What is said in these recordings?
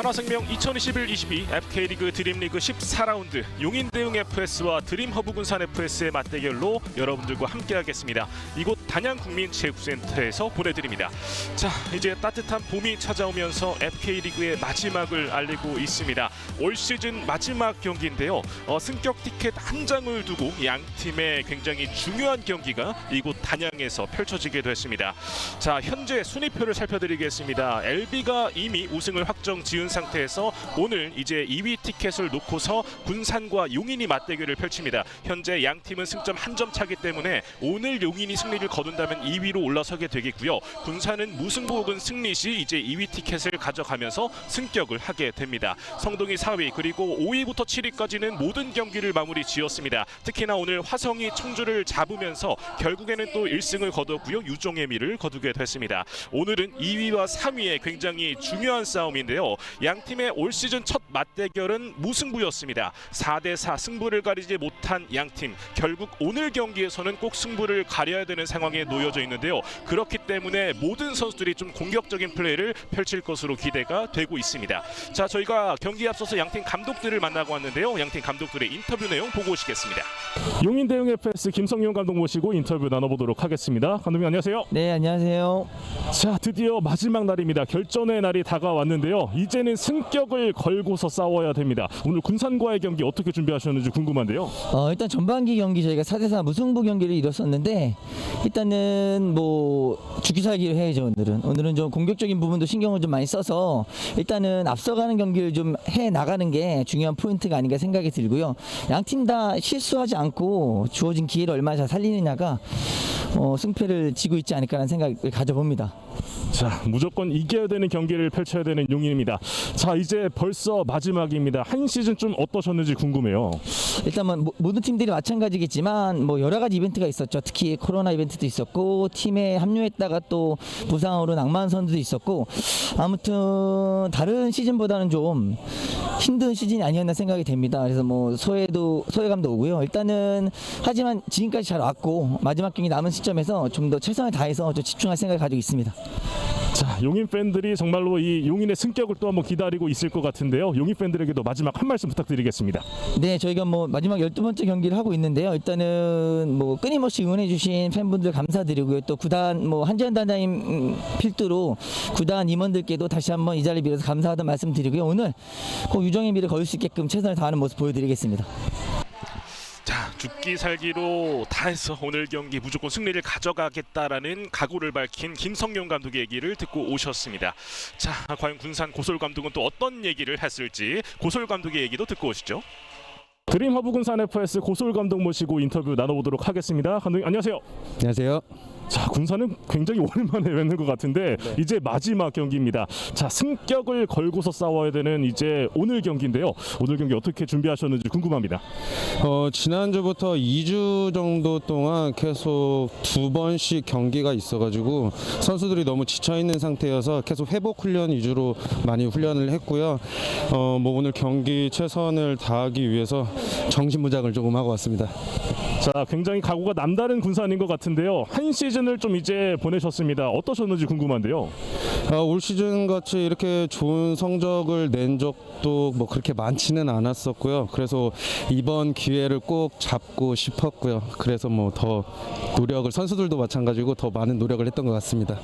하나생명 2021-22 FK리그 드림리그 14라운드 용인대흥 FS와 드림허브군산 FS의 맞대결로 여러분들과 함께하겠습니다. 이곳 단양국민체육센터에서 보내드립니다. 자, 이제 따뜻한 봄이 찾아오면서 FK리그의 마지막을 알리고 있습니다. 올 시즌 마지막 경기인데요. 승격 티켓 한 장을 두고 양 팀의 굉장히 중요한 경기가 이곳 단양에서 펼쳐지게 됐습니다. 자, 현재 순위표를 살펴드리겠습니다. LB가 이미 우승을 확정 지은 상태에서 오늘 이제 2위 티켓을 놓고서 군산과 용인이 맞대결을 펼칩니다. 현재 양 팀은 승점 한 점 차기 때문에 오늘 용인이 승리를 거둔다면 2위로 올라서게 되겠고요. 군산은 무승부 혹은 승리 시 이제 2위 티켓을 가져가면서 승격을 하게 됩니다. 성동이 4위 그리고 5위부터 7위까지는 모든 경기를 마무리 지었습니다. 특히나 오늘 화성이 청주를 잡으면서 결국에는 또 1승을 거뒀고요. 유종의 미를 거두게 됐습니다. 오늘은 2위와 3위의 굉장히 중요한 싸움인데요. 양 팀의 올 시즌 첫 맞대결은 무승부였습니다. 4대4 승부를 가리지 못한 양 팀, 결국 오늘 경기에서는 꼭 승부를 가려야 되는 상황에 놓여져 있는데요. 그렇기 때문에 모든 선수들이 좀 공격적인 플레이를 펼칠 것으로 기대가 되고 있습니다. 자, 저희가 경기에 앞서서 양팀 감독들을 만나고 왔는데요. 양팀 감독들의 인터뷰 내용 보고 오시겠습니다. 용인대흥 FS 김성용 감독 모시고 인터뷰 나눠보도록 하겠습니다. 감독님 안녕하세요. 네, 안녕하세요. 자, 드디어 마지막 날입니다. 결전의 날이 다가왔는데요. 이제는 승격을 걸고서 싸워야 됩니다. 오늘 군산과의 경기 어떻게 준비하셨는지 궁금한데요. 일단 전반기 경기 저희가 4대4 무승부 경기를 이뤘었는데 일단은 뭐 죽기 살기를 해야죠. 오늘은 좀 공격적인 부분도 신경을 좀 많이 써서 일단은 앞서가는 경기를 좀 해 나가는 게 중요한 포인트가 아닌가 생각이 들고요. 양 팀 다 실수하지 않고 주어진 기회를 얼마나 잘 살리느냐가 승패를 지고 있지 않을까라는 생각을 가져봅니다. 자, 무조건 이겨야 되는 경기를 펼쳐야 되는 용인입니다. 자, 이제 벌써 마지막입니다. 한 시즌 좀 어떠셨는지 궁금해요. 일단 모든 팀들이 마찬가지겠지만 여러 가지 이벤트가 있었죠. 특히 코로나 이벤트도 있었고 팀에 합류했다가 또 부상으로 낙마한 선수도 있었고 아무튼 다른 시즌보다는 좀 힘든 시즌이 아니었나 생각이 됩니다. 그래서 소외감도 오고요. 일단은 하지만 지금까지 잘 왔고 마지막 경기 남은 시점에서 좀 더 최선을 다해서 좀 집중할 생각을 가지고 있습니다. 자, 용인 팬들이 정말로 이 용인의 승격을 또 한번 기다리고 있을 것 같은데요. 용인 팬들에게도 마지막 한 말씀 부탁드리겠습니다. 네, 저희가 마지막 12번째 경기를 하고 있는데요. 일단은 끊임없이 응원해 주신 팬분들 감사드리고요. 또 구단 한지현 단장님 필두로 구단 임원들께도 다시 한번 이 자리를 빌어서 감사하다는 말씀 드리고요. 오늘 꼭 유종의 미를 거둘 수 있게끔 최선을 다하는 모습 보여드리겠습니다. 자, 죽기 살기로 다해서 오늘 경기 무조건 승리를 가져가겠다라는 각오를 밝힌 김성용 감독의 얘기를 듣고 오셨습니다. 자, 과연 군산 고솔 감독은 또 어떤 얘기를 했을지 고솔 감독의 얘기도 듣고 오시죠. 드림허브군산 FS 고솔 감독 모시고 인터뷰 나눠보도록 하겠습니다. 감독님 안녕하세요. 안녕하세요. 자, 군산은 굉장히 오랜만에 뵙는 것 같은데 이제 마지막 경기입니다. 자, 승격을 걸고서 싸워야 되는 이제 오늘 경기인데요. 오늘 경기 어떻게 준비하셨는지 궁금합니다. 지난주부터 2주 정도 동안 계속 2번씩 경기가 있어가지고 선수들이 너무 지쳐있는 상태여서 계속 회복 훈련 위주로 많이 훈련을 했고요. 오늘 경기 최선을 다하기 위해서 정신무장을 조금 하고 왔습니다. 자, 굉장히 각오가 남다른 군산인 것 같은데요. 한 시즌을 좀 이제 보내셨습니다. 어떠셨는지 궁금한데요. 올 시즌 같이 이렇게 좋은 성적을 낸 적도 그렇게 많지는 않았었고요. 그래서 이번 기회를 꼭 잡고 싶었고요. 그래서 더 노력을 선수들도 마찬가지고 더 많은 노력을 했던 것 같습니다.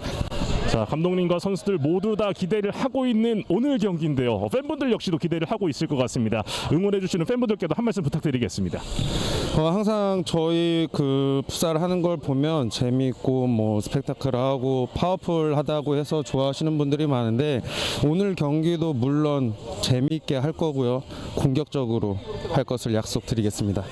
자, 감독님과 선수들 모두 다 기대를 하고 있는 오늘 경기인데요. 팬분들 역시도 기대를 하고 있을 것 같습니다. 응원해주시는 팬분들께도 한 말씀 부탁드리겠습니다. 항상 저희 풋살 하는 걸 보면 재미있고 스펙타클하고 파워풀하다고 해서 좋아하시는 분들이 많은데 오늘 경기도 물론 재미있게 할 거고요. 공격적으로 할 것을 약속드리겠습니다.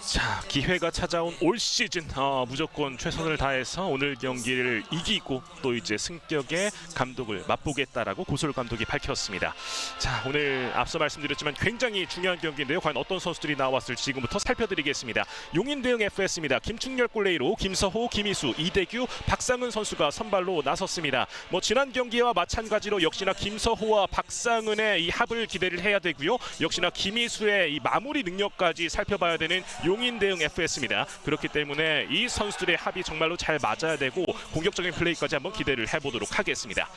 자, 기회가 찾아온 올 시즌 무조건 최선을 다해서 오늘 경기를 이기고 또 이제 승격의 감독을 맛보겠다라고 고솔 감독이 밝혔습니다. 자, 오늘 앞서 말씀드렸지만 굉장히 중요한 경기인데요. 과연 어떤 선수들이 나왔을지 지금부터 살펴드리겠습니다. 용인대흥 FS입니다. 김충렬 골레이로 김서호, 김희수, 이대규, 박상은 선수가 선발로 나섰습니다. 지난 경기와 마찬가지로 역시나 김서호와 박상은의 이 합을 기대를 해야 되고요. 역시나 김희수의 이 마무리 능력까지 살펴봐야 되는 용인 대응 FS입니다. 그렇기 때문에 이 선수들의 합이 정말로 잘 맞아야 되고 공격적인 플레이까지 한번 기대를 해보도록 하겠습니다.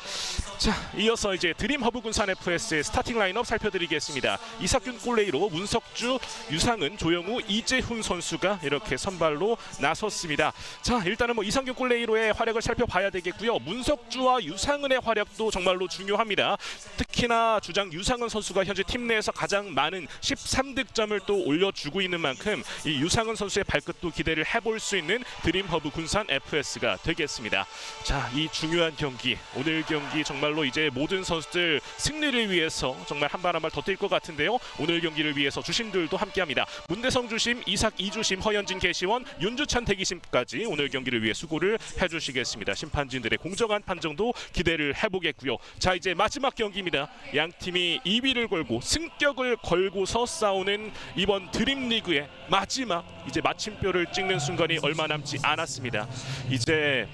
자, 이어서 이제 드림 허브 군산 FS의 스타팅 라인업 살펴드리겠습니다. 이삭균 골레이로 문석주, 유상은, 조영우, 이재훈 선수가 이렇게 선발로 나섰습니다. 자, 일단은 뭐 이상균 골레이로의 활약을 살펴봐야 되겠고요. 문석주와 유상은의 활약도 정말로 중요합니다. 특히나 주장 유상은 선수가 현재 팀 내에서 가장 많은 13득점을 또 올려주고 있는 만큼 이 유상은 선수의 발끝도 기대를 해볼 수 있는 드림 허브 군산 FS가 되겠습니다. 자, 이 중요한 경기, 오늘 경기 정말로 이제 모든 선수들 승리를 위해서 정말 한 발 한 발 더 뛸 것 같은데요. 오늘 경기를 위해서 주심들도 함께합니다. 문대성 주심, 이삭 이주심, 허현진 개시원, 윤주찬 대기심까지 오늘 경기를 위해 수고를 해주시겠습니다. 심판진들의 공정한 판정도 기대를 해보겠고요. 자, 이제 마지막 경기입니다. 양 팀이 2위를 걸고 승격을 걸고서 싸우는 이번 드림리그의 마지막 이제 마침표를 찍는 순간이 얼마 남지 않았습니다. 이제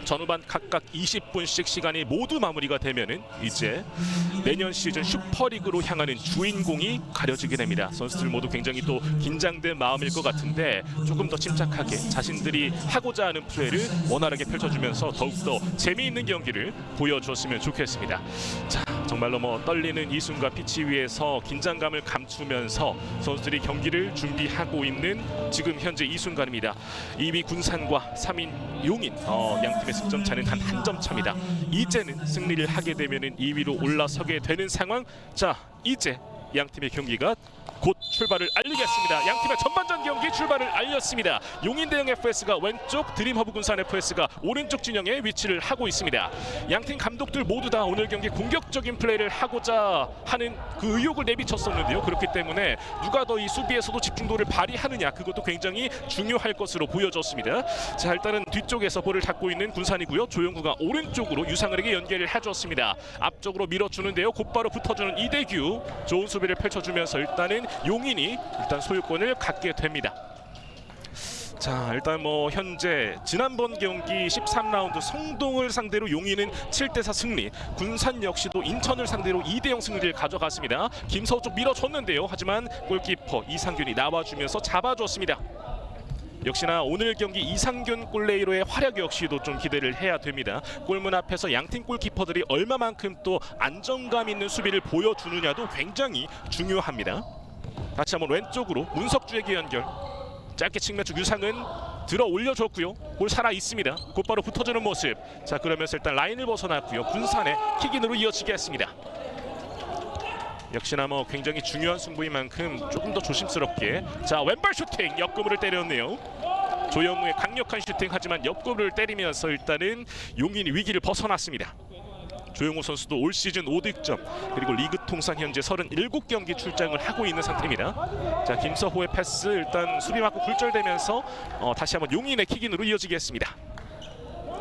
전후반 각각 20분씩 시간이 모두 마무리가 되면은 이제 내년 시즌 슈퍼리그로 향하는 주인공이 가려지게 됩니다. 선수들 모두 굉장히 또 긴장된 마음일 것 같은데 조금 더 침착하게 자신들이 하고자 하는 플레이를 원활하게 펼쳐주면서 더욱더 재미있는 경기를 보여줬으면 좋겠습니다. 자, 정말로 뭐 떨리는 이 순간 피치 위에서 긴장감을 감추면서 선수들이 경기를 준비하고 있는 지금 현재 이 순간입니다. 2위 군산과 3위 용인, 양팀의 승점 차는 단 한 점 차입니다. 이제는 승리를 하게 되면은 2위로 올라서게 되는 상황. 자, 이제 양팀의 경기가 곧 출발을 알리겠습니다. 양팀의 전반전 경기 출발을 알렸습니다. 용인 대응 FS가 왼쪽, 드림 허브 군산 FS가 오른쪽 진영에 위치를 하고 있습니다. 양팀 감독들 모두 다 오늘 경기 공격적인 플레이를 하고자 하는 그 의욕을 내비쳤었는데요. 그렇기 때문에 누가 더 이 수비에서도 집중도를 발휘하느냐, 그것도 굉장히 중요할 것으로 보여졌습니다. 자, 일단은 뒤쪽에서 볼을 잡고 있는 군산이고요. 조영구가 오른쪽으로 유상을에게 연결을 해줬습니다. 앞쪽으로 밀어주는데요. 곧바로 붙어주는 이대규, 좋은 수비를 펼쳐주면서 일단은 용인이 일단 소유권을 갖게 됩니다. 자, 일단 뭐 현재 지난번 경기 13라운드 성동을 상대로 용인은 7대4 승리, 군산 역시도 인천을 상대로 2대0 승리를 가져갔습니다. 김서우 쪽 밀어줬는데요. 하지만 골키퍼 이상균이 나와주면서 잡아줬습니다. 역시나 오늘 경기 이상균 골레이로의 활약 역시도 좀 기대를 해야 됩니다. 골문 앞에서 양팀 골키퍼들이 얼마만큼 또 안정감 있는 수비를 보여주느냐도 굉장히 중요합니다. 다시 한번 왼쪽으로 문석주에게 연결. 짧게 측면 쪽 유상은 들어 올려줬고요. 볼 살아 있습니다. 곧바로 붙어주는 모습. 자, 그러면서 일단 라인을 벗어났고요. 군산의 킥인으로 이어지게 했습니다. 역시나 뭐 굉장히 중요한 승부인 만큼 조금 더 조심스럽게. 자, 왼발 슈팅 옆구리를 때렸네요. 조영우의 강력한 슈팅, 하지만 옆구리를 때리면서 일단은 용인이 위기를 벗어났습니다. 조영우 선수도 올 시즌 5득점, 그리고 리그 통산 현재 37경기 출장을 하고 있는 상태입니다. 자, 김서호의 패스 일단 수비 맞고 굴절되면서 다시 한번 용인의 킥인으로 이어지게 했습니다.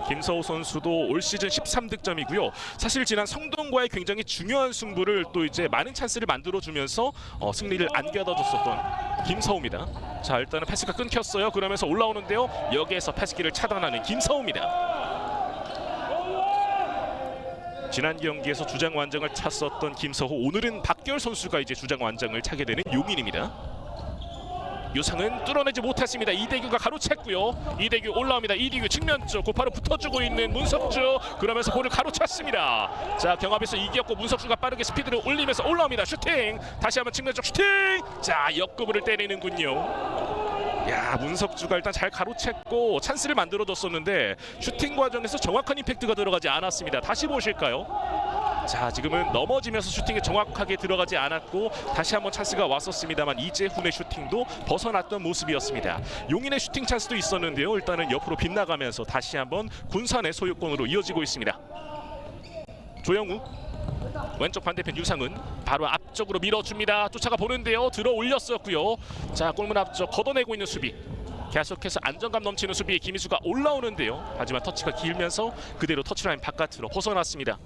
김서호 선수도 올 시즌 13득점이고요. 사실 지난 성동과의 굉장히 중요한 승부를 또 이제 많은 찬스를 만들어주면서 승리를 안겨다줬었던 김서호입니다. 자, 일단은 패스가 끊겼어요. 그러면서 올라오는데요. 여기에서 패스기를 차단하는 김서호입니다. 지난 경기에서 주장 완장을 찼었던 김서호, 오늘은 박결 선수가 이제 주장 완장을 차게 되는 용인입니다. 유상은 뚫어내지 못했습니다. 이대규가 가로챘고요. 이대규 올라옵니다. 이대규 측면 쪽 곧바로 붙어주고 있는 문석주, 그러면서 볼을 가로챘습니다. 자, 경합에서 이겼고 문석주가 빠르게 스피드를 올리면서 올라옵니다. 슈팅, 다시 한번 측면 쪽 슈팅. 자, 옆구리를 때리는군요. 야, 문석주가 일단 잘 가로챘고 찬스를 만들어줬었는데 슈팅 과정에서 정확한 임팩트가 들어가지 않았습니다. 다시 보실까요? 자, 지금은 넘어지면서 슈팅이 정확하게 들어가지 않았고 다시 한번 찬스가 왔었습니다만 이재훈의 슈팅도 벗어났던 모습이었습니다. 용인의 슈팅 찬스도 있었는데요. 일단은 옆으로 빗나가면서 다시 한번 군산의 소유권으로 이어지고 있습니다. 조영우, 왼쪽 반대편 유상은 바로 앞쪽으로 밀어줍니다. 쫓아가 보는데요. 들어 올렸었고요. 자, 골문 앞쪽 걷어내고 있는 수비. 계속해서 안정감 넘치는 수비에 김희수가 올라오는데요. 하지만 터치가 길면서 그대로 터치라인 바깥으로 벗어났습니다.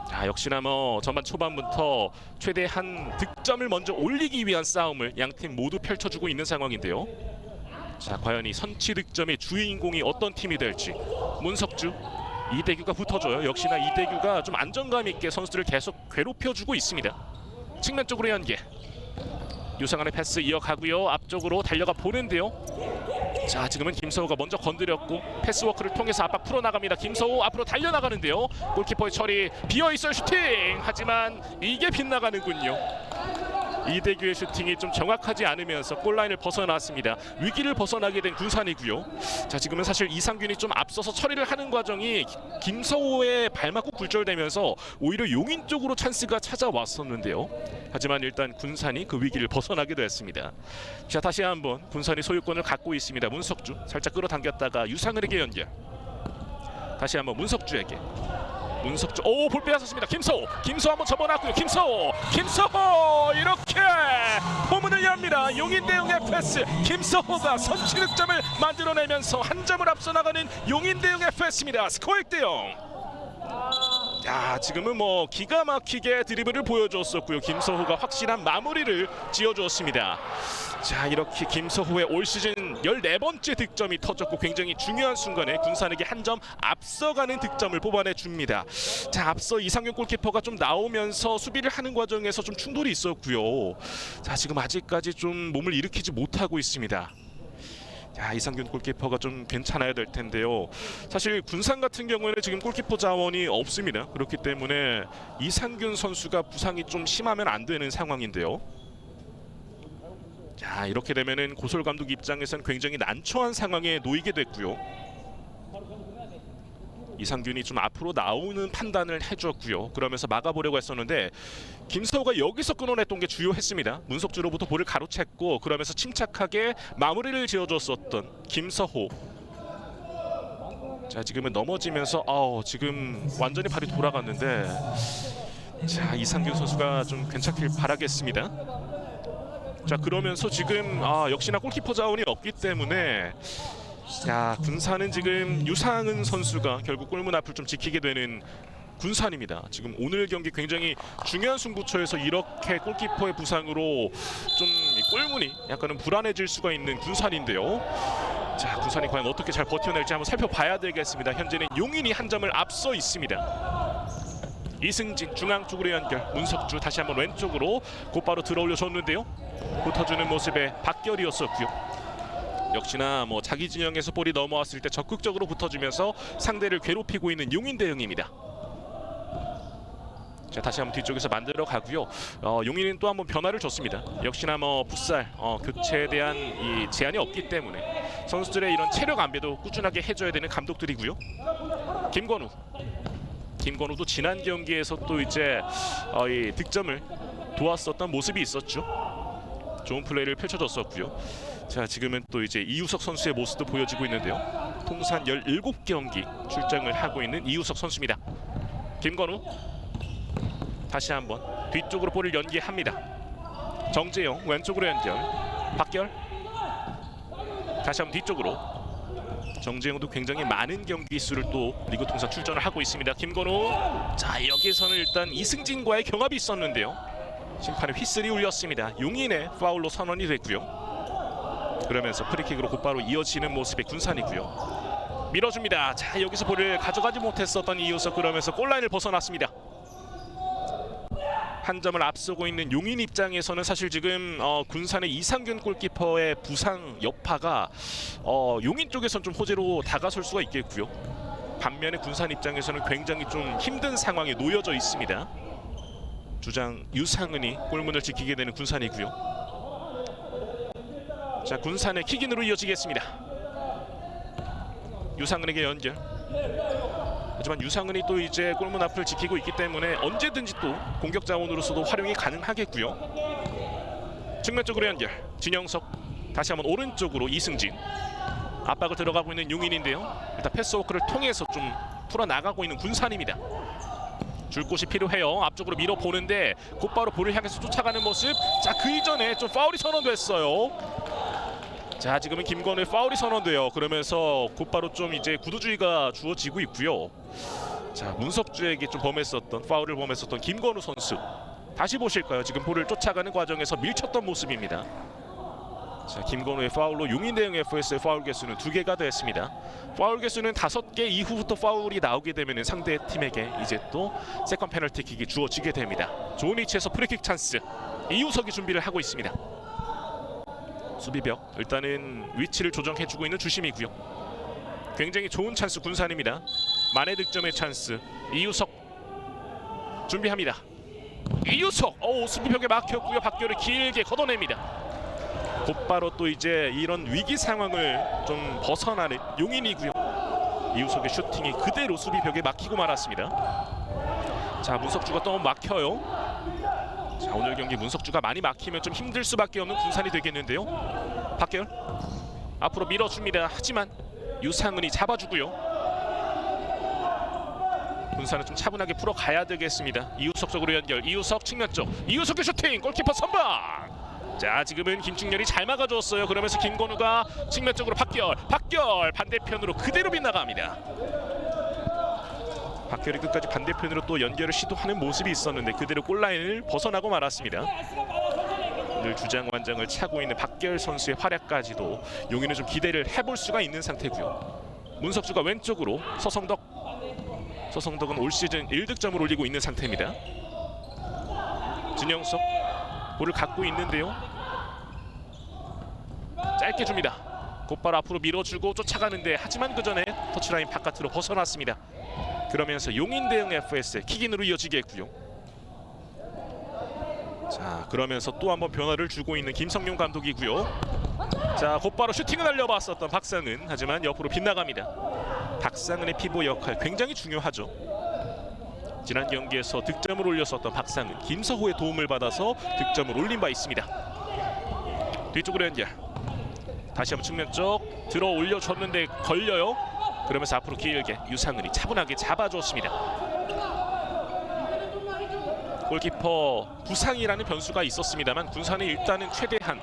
자, 역시나 뭐 전반 초반부터 최대한 득점을 먼저 올리기 위한 싸움을 양팀 모두 펼쳐주고 있는 상황인데요. 자, 과연 이 선취 득점의 주인공이 어떤 팀이 될지. 문석주, 이대규가 붙어줘요. 역시나 이대규가 좀 안정감 있게 선수들을 계속 괴롭혀주고 있습니다. 측면 쪽으로 연계. 유상은의 패스 이어가고요. 앞쪽으로 달려가 보는데요. 자, 지금은 김서우가 먼저 건드렸고 패스워크를 통해서 압박 풀어나갑니다. 김서우 앞으로 달려나가는데요. 골키퍼의 처리 비어있어요. 슈팅! 하지만 이게 빗나가는군요. 이대규의 슈팅이 좀 정확하지 않으면서 골라인을 벗어났습니다. 위기를 벗어나게 된 군산이고요. 자, 지금은 사실 이상균이 좀 앞서서 처리를 하는 과정이 김서우의 발 맞고 굴절되면서 오히려 용인 쪽으로 찬스가 찾아왔었는데요. 하지만 일단 군산이 그 위기를 벗어나게 됐습니다. 자, 다시 한번 군산이 소유권을 갖고 있습니다. 문석주 살짝 끌어당겼다가 유상은에게 연결. 다시 한번 문석주에게. 문석주, 오, 볼 빼앗았습니다. 김서우 한번 접어놨고요. 김서우 이렇게 포문을 엽니다. 용인 대용 FS 김서우가 선취 득점을 만들어내면서 한 점을 앞서 나가는 용인 대용 FS입니다. 스코어 1대0. 야, 지금은 뭐 기가 막히게 드리블을 보여줬었고요. 김서우가 확실한 마무리를 지어주었습니다. 자, 이렇게 김서우의 올 시즌 14번째 득점이 터졌고 굉장히 중요한 순간에 군산에게 한 점 앞서가는 득점을 뽑아내 줍니다. 자, 앞서 이상균 골키퍼가 좀 나오면서 수비를 하는 과정에서 좀 충돌이 있었고요. 자, 지금 아직까지 좀 몸을 일으키지 못하고 있습니다. 야, 이상균 골키퍼가 좀 괜찮아야 될 텐데요. 사실 군산 같은 경우에는 지금 골키퍼 자원이 없습니다. 그렇기 때문에 이상균 선수가 부상이 좀 심하면 안 되는 상황인데요. 자, 이렇게 되면은 고솔 감독 입장에서는 굉장히 난처한 상황에 놓이게 됐고요. 이상균이 좀 앞으로 나오는 판단을 해줬고요. 그러면서 막아보려고 했었는데 김서우가 여기서 끊어냈던 게 주요했습니다. 문석주로부터 볼을 가로챘고 그러면서 침착하게 마무리를 지어줬었던 김서호. 자, 지금은 넘어지면서 지금 완전히 발이 돌아갔는데, 자, 이상균 선수가 좀 괜찮길 바라겠습니다. 자, 그러면서 지금 역시나 골키퍼 자원이 없기 때문에 자, 군산은 지금 유상은 선수가 결국 골문 앞을 좀 지키게 되는 군산입니다. 지금 오늘 경기 굉장히 중요한 승부처에서 이렇게 골키퍼의 부상으로 좀 골문이 약간은 불안해질 수가 있는 군산인데요. 자, 군산이 과연 어떻게 잘 버텨낼지 한번 살펴봐야 되겠습니다. 현재는 용인이 한 점을 앞서 있습니다. 이승진 중앙 쪽으로 연결. 문석주 다시 한번 왼쪽으로 곧바로 들어올려 줬는데요. 붙어주는 모습의 박결이었었고요. 역시나 뭐 자기 진영에서 볼이 넘어왔을 때 적극적으로 붙어주면서 상대를 괴롭히고 있는 용인 대응입니다. 자, 다시 한번 뒤쪽에서 만들어 가고요. 용인은 또 한번 변화를 줬습니다. 역시나 뭐 풋살 교체에 대한 이 제한이 없기 때문에 선수들의 이런 체력 안배도 꾸준하게 해줘야 되는 감독들이고요. 김건우도 지난 경기에서 또 이제 이 득점을 도왔었던 모습이 있었죠. 좋은 플레이를 펼쳐줬었고요. 자, 지금은 또 이제 이우석 선수의 모습도 보여지고 있는데요. 통산 17경기 출장을 하고 있는 이우석 선수입니다. 김건우 다시 한번 뒤쪽으로 볼을 연계합니다. 정재영 왼쪽으로 연결. 박결 다시 한번 뒤쪽으로. 정재영도 굉장히 많은 경기 수를 또 리그 통산 출전을 하고 있습니다. 김건우, 자, 여기서는 일단 이승진과의 경합이 있었는데요. 심판의 휘슬이 울렸습니다. 용인의 파울로 선언이 됐고요. 그러면서 프리킥으로 곧바로 이어지는 모습의 군산이고요. 밀어줍니다. 자, 여기서 볼을 가져가지 못했었던 이우석, 그러면서 골라인을 벗어났습니다. 한 점을 앞서고 있는 용인 입장에서는 사실 지금 군산의 이상균 골키퍼의 부상 여파가 용인 쪽에서는 좀 호재로 다가설 수가 있겠고요. 반면에 군산 입장에서는 굉장히 좀 힘든 상황에 놓여져 있습니다. 주장 유상은이 골문을 지키게 되는 군산이고요. 자, 군산의 킥인으로 이어지겠습니다. 유상은에게 연결. 하지만 유상은이 또 이제 골문 앞을 지키고 있기 때문에 언제든지 또 공격 자원으로서도 활용이 가능하겠고요. 측면 쪽으로 연결. 진영석 다시 한번 오른쪽으로 이승진. 압박을 들어가고 있는 용인인데요. 일단 패스워크를 통해서 좀 풀어나가고 있는 군산입니다. 줄 곳이 필요해요. 앞쪽으로 밀어보는데 곧바로 볼을 향해서 쫓아가는 모습. 자, 그 이전에 좀 파울이 선언됐어요. 자, 지금은 김건우의 파울이 선언돼요. 그러면서 곧바로 좀 이제 구두주의가 주어지고 있고요. 자, 문석주에게 좀 파울을 범했었던 김건우 선수. 다시 보실까요? 지금 볼을 쫓아가는 과정에서 밀쳤던 모습입니다. 자, 김건우의 파울로 용인 대응 FS의 파울 개수는 2개가 됐습니다. 파울 개수는 5개 이후부터 파울이 나오게 되면 상대 팀에게 이제 또 세컨 페널티킥이 주어지게 됩니다. 좋은 위치에서 프리킥 찬스. 이우석이 준비를 하고 있습니다. 수비벽 일단은 위치를 조정해주고 있는 주심이고요. 굉장히 좋은 찬스 군산입니다. 만회 득점의 찬스. 이유석 준비합니다. 이유석 수비벽에 막혔고요. 박결을 길게 걷어냅니다. 곧바로 또 이제 이런 위기 상황을 좀 벗어나는 용인이고요. 이우석의 슈팅이 그대로 수비벽에 막히고 말았습니다. 자, 문석주가 또 막혀요. 자, 오늘 경기 문석주가 많이 막히면 좀 힘들 수밖에 없는 군산이 되겠는데요. 박결 앞으로 밀어줍니다. 하지만 유상은이 잡아주고요. 군산은 좀 차분하게 풀어가야 되겠습니다. 이우석 쪽으로 연결. 이우석 측면 쪽. 이우석의 슈팅. 골키퍼 선방. 자, 지금은 김충렬이 잘 막아줬어요. 그러면서 김건우가 측면 쪽으로 박결 반대편으로 그대로 빗나갑니다. 박결이 끝까지 반대편으로 또 연결을 시도하는 모습이 있었는데 그대로 골라인을 벗어나고 말았습니다. 오늘 주장 완장을 차고 있는 박결 선수의 활약까지도 용인은 좀 기대를 해볼 수가 있는 상태고요. 문석주가 왼쪽으로 서성덕은 올 시즌 1득점을 올리고 있는 상태입니다. 진영석 볼을 갖고 있는데요. 짧게 줍니다. 곧바로 앞으로 밀어주고 쫓아가는데 하지만 그 전에 터치라인 바깥으로 벗어났습니다. 그러면서 용인 대응 FS 킥인으로 이어지겠고요. 자, 그러면서 또 한번 변화를 주고 있는 김성용 감독이고요. 자, 곧바로 슈팅을 날려봤었던 박상은 하지만 옆으로 빗나갑니다. 박상은의 피보 역할 굉장히 중요하죠. 지난 경기에서 득점을 올렸었던 박상은 김서호의 도움을 받아서 득점을 올린 바 있습니다. 뒤쪽으로 연결. 다시 한번 측면 쪽 들어 올려줬는데 걸려요. 그러면서 앞으로 길게 유상은이 차분하게 잡아줬습니다. 골키퍼 부상이라는 변수가 있었습니다만 군산이 일단은 최대한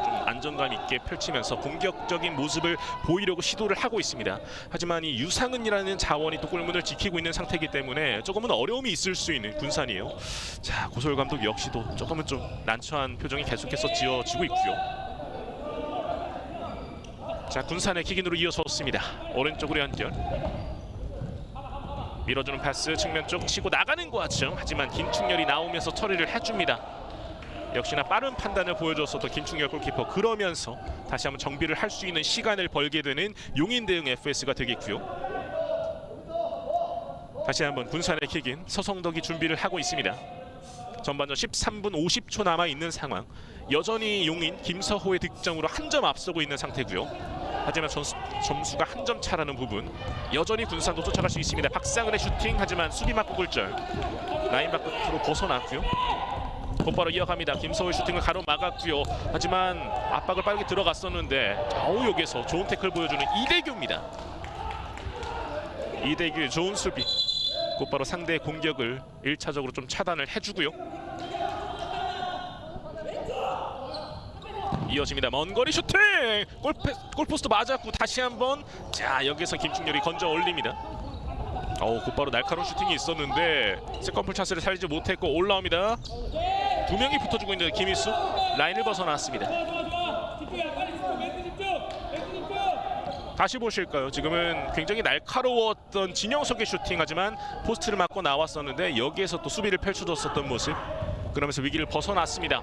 좀 안정감 있게 펼치면서 공격적인 모습을 보이려고 시도를 하고 있습니다. 하지만 이 유상은이라는 자원이 또 골문을 지키고 있는 상태이기 때문에 조금은 어려움이 있을 수 있는 군산이에요. 자, 고소열 감독 역시도 조금은 좀 난처한 표정이 계속해서 지어지고 있고요. 자, 군산의 킥인으로 이어섰습니다. 오른쪽으로 연결. 밀어주는 패스 측면 쪽 치고 나가는 과정. 하지만 김충렬이 나오면서 처리를 해줍니다. 역시나 빠른 판단을 보여줬었던 김충렬 골키퍼. 그러면서 다시 한번 정비를 할 수 있는 시간을 벌게 되는 용인 대응 FS가 되겠고요. 다시 한번 군산의 킥인 서성덕이 준비를 하고 있습니다. 전반전 13분 50초 남아 있는 상황. 여전히 용인 김서호의 득점으로 한 점 앞서고 있는 상태고요. 하지만 점수가 한 점 차라는 부분 여전히 군산도 쫓아갈 수 있습니다. 박상은의 슈팅 하지만 수비 맞고 굴절. 라인 밖으로 벗어났고요. 곧바로 이어갑니다. 김서호의 슈팅을 가로막았고요. 하지만 압박을 빠르게 들어갔었는데 여기서 좋은 태클 보여주는 이대규입니다. 이대규의 좋은 수비. 곧바로 상대의 공격을 1차적으로 좀 차단을 해주고요. 이어집니다. 먼 거리 슈팅! 골포스트 맞았고 다시 한번. 자, 여기서 김충렬이 건져 올립니다. 곧바로 날카로운 슈팅이 있었는데 세컨풀 찬스를 살리지 못했고 올라옵니다. 두 명이 붙어주고 있는 김희수. 라인을 벗어났습니다. 다시 보실까요? 지금은 굉장히 날카로웠던 진영석의 슈팅 하지만 포스트를 맞고 나왔었는데 여기에서 또 수비를 펼쳐줬었던 모습. 그러면서 위기를 벗어났습니다.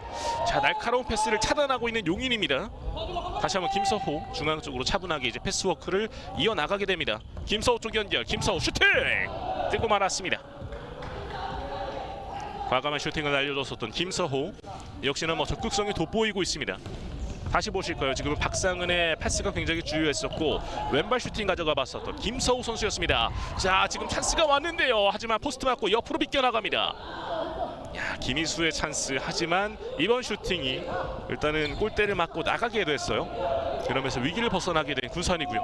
자, 날카로운 패스를 차단하고 있는 용인입니다. 다시 한번 김서호 중앙 쪽으로 차분하게 이제 패스워크를 이어나가게 됩니다. 김서호 쪽 연결. 김서호 슈팅! 뜨고 말았습니다. 과감한 슈팅을 날려줬었던 김서호. 역시나 적극성이 돋보이고 있습니다. 다시 보실까요? 지금은 박상은의 패스가 굉장히 주요했었고 왼발 슈팅 가져가 봤었던 김서호 선수였습니다. 자, 지금 찬스가 왔는데요. 하지만 포스트 맞고 옆으로 비껴나갑니다. 야, 김희수의 찬스. 하지만 이번 슈팅이 일단은 골대를 맞고 나가게 됐어요. 그러면서 위기를 벗어나게 된 군산이고요.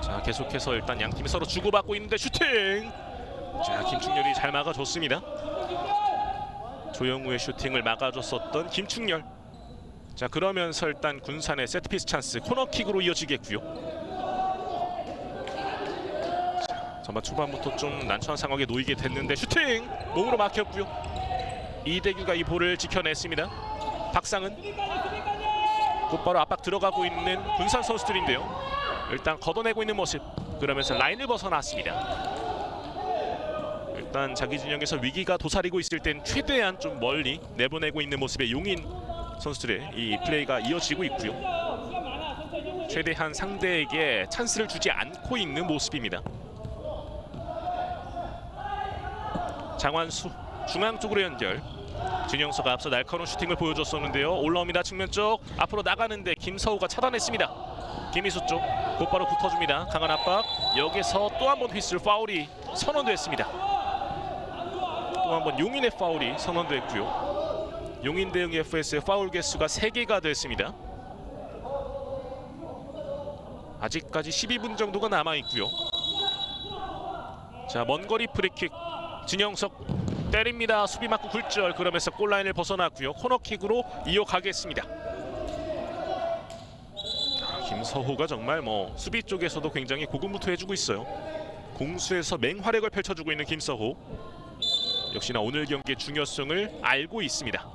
자, 계속해서 일단 양 팀이 서로 주고받고 있는데 슈팅. 자, 김충렬이 잘 막아줬습니다. 조영우의 슈팅을 막아줬었던 김충렬. 자, 그러면서 일단 군산의 세트피스 찬스 코너킥으로 이어지겠고요. 전반 초반부터 좀 난처한 상황에 놓이게 됐는데 슈팅! 몸으로 막혔고요. 이대규가 이 볼을 지켜냈습니다. 박상은 곧바로 압박 들어가고 있는 군산 선수들인데요. 일단 걷어내고 있는 모습. 그러면서 라인을 벗어났습니다. 일단 자기 진영에서 위기가 도사리고 있을 땐 최대한 좀 멀리 내보내고 있는 모습의 용인 선수들의 이 플레이가 이어지고 있고요. 최대한 상대에게 찬스를 주지 않고 있는 모습입니다. 장완수 중앙 쪽으로 연결. 진영서가 앞서 날카로운 슈팅을 보여줬었는데요. 올라옵니다. 측면 쪽 앞으로 나가는데 김서우가 차단했습니다. 김희수 쪽 곧바로 붙어줍니다. 강한 압박. 여기서 또 한 번 휘슬 파울이 선언됐습니다. 또 한 번 용인의 파울이 선언됐고요. 용인 대응 FS의 파울 개수가 3개가 됐습니다. 아직까지 12분 정도가 남아있고요. 자, 먼거리 프리킥 진영석 때립니다. 수비 맞고 굴절. 그러면서 골라인을 벗어났고요. 코너킥으로 이어가겠습니다. 김서호가 정말 수비 쪽에서도 굉장히 고군분투해주고 있어요. 공수에서 맹활약을 펼쳐주고 있는 김서호. 역시나 오늘 경기의 중요성을 알고 있습니다.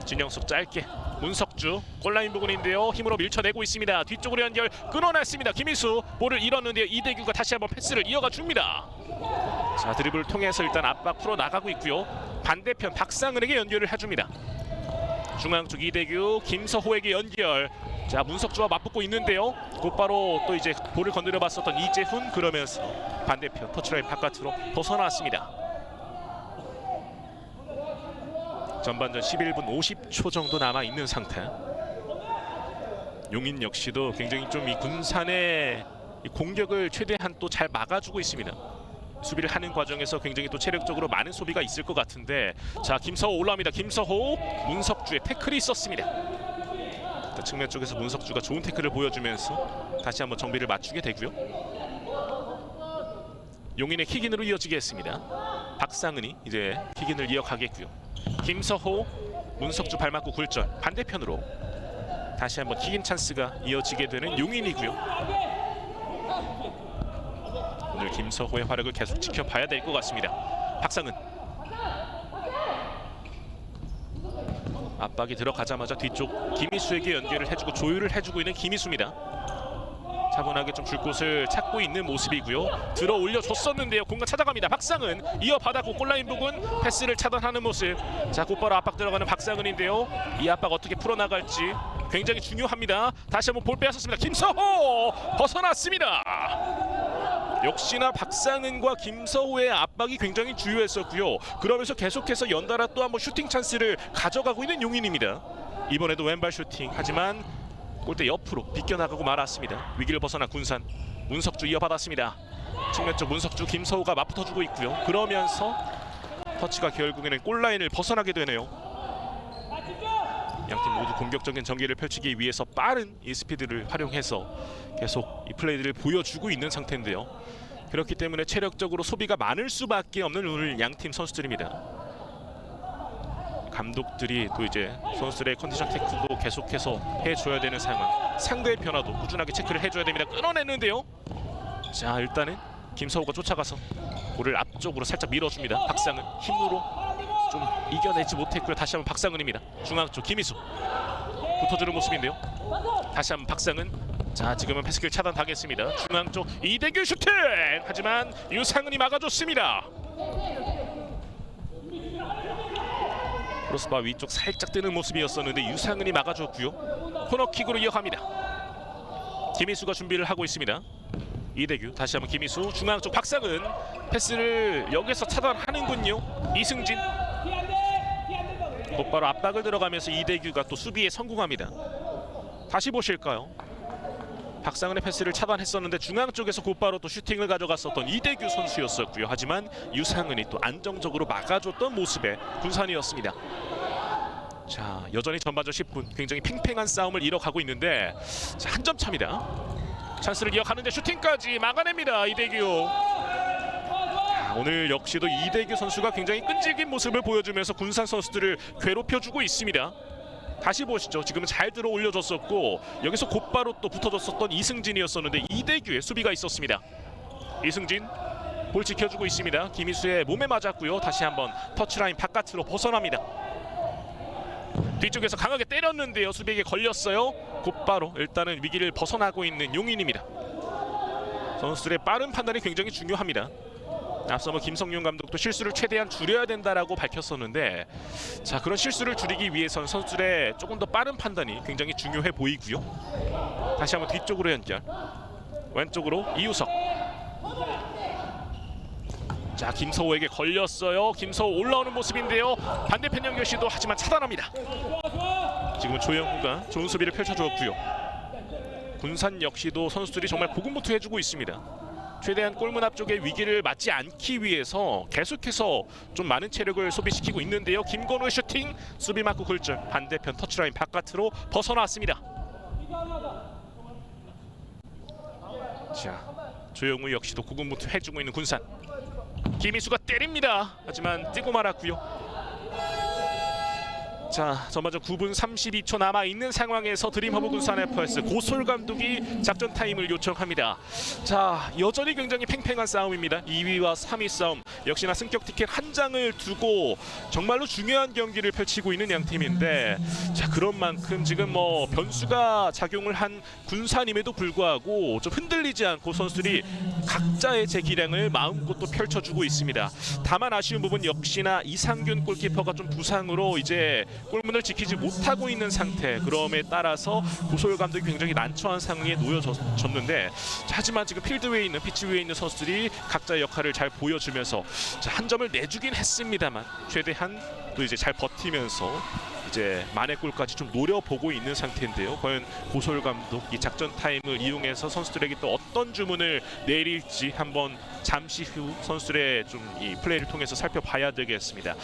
진영석 짧게 문석주 골라인 부근인데요. 힘으로 밀쳐내고 있습니다. 뒤쪽으로 연결 끊어냈습니다. 김희수 볼을 잃었는데요. 이대규가 다시 한번 패스를 이어가 줍니다. 자, 드리블을 통해서 일단 압박 풀어 나가고 있고요. 반대편 박상은에게 연결을 해줍니다. 중앙 쪽 이대규 김서호에게 연결. 자, 문석주와 맞붙고 있는데요. 곧바로 또 이제 볼을 건드려 봤었던 이재훈. 그러면서 반대편 터치라인 바깥으로 벗어났습니다. 전반전 11분 50초 정도 남아 있는 상태. 용인 역시도 굉장히 좀 이 군산의 이 공격을 최대한 또 잘 막아주고 있습니다. 수비를 하는 과정에서 굉장히 또 체력적으로 많은 소비가 있을 것 같은데, 자, 김서호 올라옵니다. 김서호 문석주의 태클이 있었습니다. 측면 쪽에서 문석주가 좋은 태클을 보여주면서 다시 한번 정비를 맞추게 되고요. 용인의 킥인으로 이어지겠습니다. 박상은이 이제 킥인을 이어가겠고요. 김서호 문석주 발 맞고 굴절. 반대편으로 다시 한번 킥인 찬스가 이어지게 되는 용인이고요. 오늘 김서호의 활약을 계속 지켜봐야 될 것 같습니다. 박상은 압박이 들어가자마자 뒤쪽 김희수에게 연결을 해주고 조율을 해주고 있는 김희수입니다. 차분하게 좀 줄 곳을 찾고 있는 모습이고요. 들어 올려줬었는데요. 공간 찾아갑니다. 박상은 이어받았고 골라인 부근 패스를 차단하는 모습. 자, 곧바로 압박 들어가는 박상은인데요. 이 압박 어떻게 풀어나갈지 굉장히 중요합니다. 다시 한번 볼 빼앗았습니다. 김서호 벗어났습니다. 역시나 박상은과 김서호의 압박이 굉장히 주요했었고요. 그러면서 계속해서 연달아 또 한번 슈팅 찬스를 가져가고 있는 용인입니다. 이번에도 왼발 슈팅. 하지만 골대 옆으로 비껴나가고 말았습니다. 위기를 벗어난 군산. 문석주 이어받았습니다. 측면 쪽 문석주 김서호가 맞붙어주고 있고요. 그러면서 터치가 결국에는 골라인을 벗어나게 되네요. 양팀 모두 공격적인 전개를 펼치기 위해서 빠른 이 스피드를 활용해서 계속 이 플레이를 보여주고 있는 상태인데요. 그렇기 때문에 체력적으로 소비가 많을 수밖에 없는 오늘 양팀 선수들입니다. 감독들이 또 이제 선수들의 컨디션 체크도 계속해서 해줘야 되는 상황. 상대의 변화도 꾸준하게 체크를 해줘야 됩니다. 끊어냈는데요. 자, 일단은 김서호가 쫓아가서 볼을 앞쪽으로 살짝 밀어줍니다. 박상은 힘으로 좀 이겨내지 못했고요. 다시 한번 박상은입니다. 중앙 쪽 김희수 붙어주는 모습인데요. 다시 한번 박상은. 자, 지금은 패스길 차단당했습니다. 중앙 쪽 이대규 슈팅! 하지만 유상은이 막아줬습니다. 크로스바 위쪽 살짝 뜨는 모습이었었는데 유상은이 막아줬고요. 코너킥으로 이어갑니다. 김희수가 준비를 하고 있습니다. 이대규 다시 한번 김희수 중앙 쪽 박상은 패스를 여기서 차단하는군요. 이승진 곧바로 압박을 들어가면서 이대규가 또 수비에 성공합니다. 다시 보실까요? 박상은의 패스를 차단했었는데 중앙 쪽에서 곧바로 또 슈팅을 가져갔었던 이대규 선수였었고요. 하지만 유상은이 또 안정적으로 막아줬던 모습의 군산이었습니다. 자, 여전히 전반전 10분 굉장히 팽팽한 싸움을 이뤄가고 있는데, 자, 한 점 차입니다. 찬스를 이어가는데 슈팅까지 막아냅니다. 이대규. 자, 오늘 역시도 이대규 선수가 굉장히 끈질긴 모습을 보여주면서 군산 선수들을 괴롭혀주고 있습니다. 다시 보시죠. 지금은 잘 들어 올려줬었고 여기서 곧바로 또 붙어줬었던 이승진이었었는데 이대규의 수비가 있었습니다. 이승진 볼 지켜주고 있습니다. 김희수의 몸에 맞았고요. 다시 한번 터치라인 바깥으로 벗어납니다. 뒤쪽에서 강하게 때렸는데요. 수비에게 걸렸어요. 곧바로 일단은 위기를 벗어나고 있는 용인입니다. 선수들의 빠른 판단이 굉장히 중요합니다. 앞서 김성윤 감독도 실수를 최대한 줄여야 된다라고 밝혔었는데, 자 그런 실수를 줄이기 위해선 선수들의 조금 더 빠른 판단이 굉장히 중요해 보이고요. 다시 한번 뒤쪽으로 연결. 왼쪽으로 이우석. 자 김서호에게 걸렸어요. 김서호 올라오는 모습인데요. 반대편 연결 시도 하지만 차단합니다. 지금 조영우가 좋은 수비를 펼쳐주었고요. 군산 역시도 선수들이 정말 고군분투해주고 있습니다. 최대한 골문 앞쪽의 위기를 맞지 않기 위해서 계속해서 좀 많은 체력을 소비시키고 있는데요. 김건우의 슈팅, 수비 맞고 굴절. 반대편 터치라인 바깥으로 벗어났습니다. 자, 조영우 역시도 고군분투해주고 있는 군산. 김희수가 때립니다. 하지만 뛰고 말았고요. 자, 전반전 9분 32초 남아 있는 상황에서 드림허브 군산 FS 고솔 감독이 작전 타임을 요청합니다. 자, 여전히 굉장히 팽팽한 싸움입니다. 2위와 3위 싸움. 역시나 승격 티켓 한 장을 두고 정말로 중요한 경기를 펼치고 있는 양 팀인데, 자, 그런 만큼 지금 뭐 변수가 작용을 한 군산임에도 불구하고 좀 흔들리지 않고 선수들이 각자의 제 기량을 마음껏 또 펼쳐주고 있습니다. 다만 아쉬운 부분 역시나 이상균 골키퍼가 좀 부상으로 이제 골문을 지키지 못하고 있는 상태. 그럼에 따라서 고소열 감독이 굉장히 난처한 상황에 놓여졌는데, 하지만 지금 필드 위에 있는 피치 위에 있는 선수들이 각자의 역할을 잘 보여주면서 한 점을 내주긴 했습니다만 최대한 또 이제 잘 버티면서 이제 만회골까지 좀 노려보고 있는 상태인데요. 과연 고솔 감독 이 작전 타임을 이용해서 선수들에게 또 어떤 주문을 내릴지 한번 잠시 후 선수들의 좀 이 플레이를 통해서 살펴봐야 되겠습니다.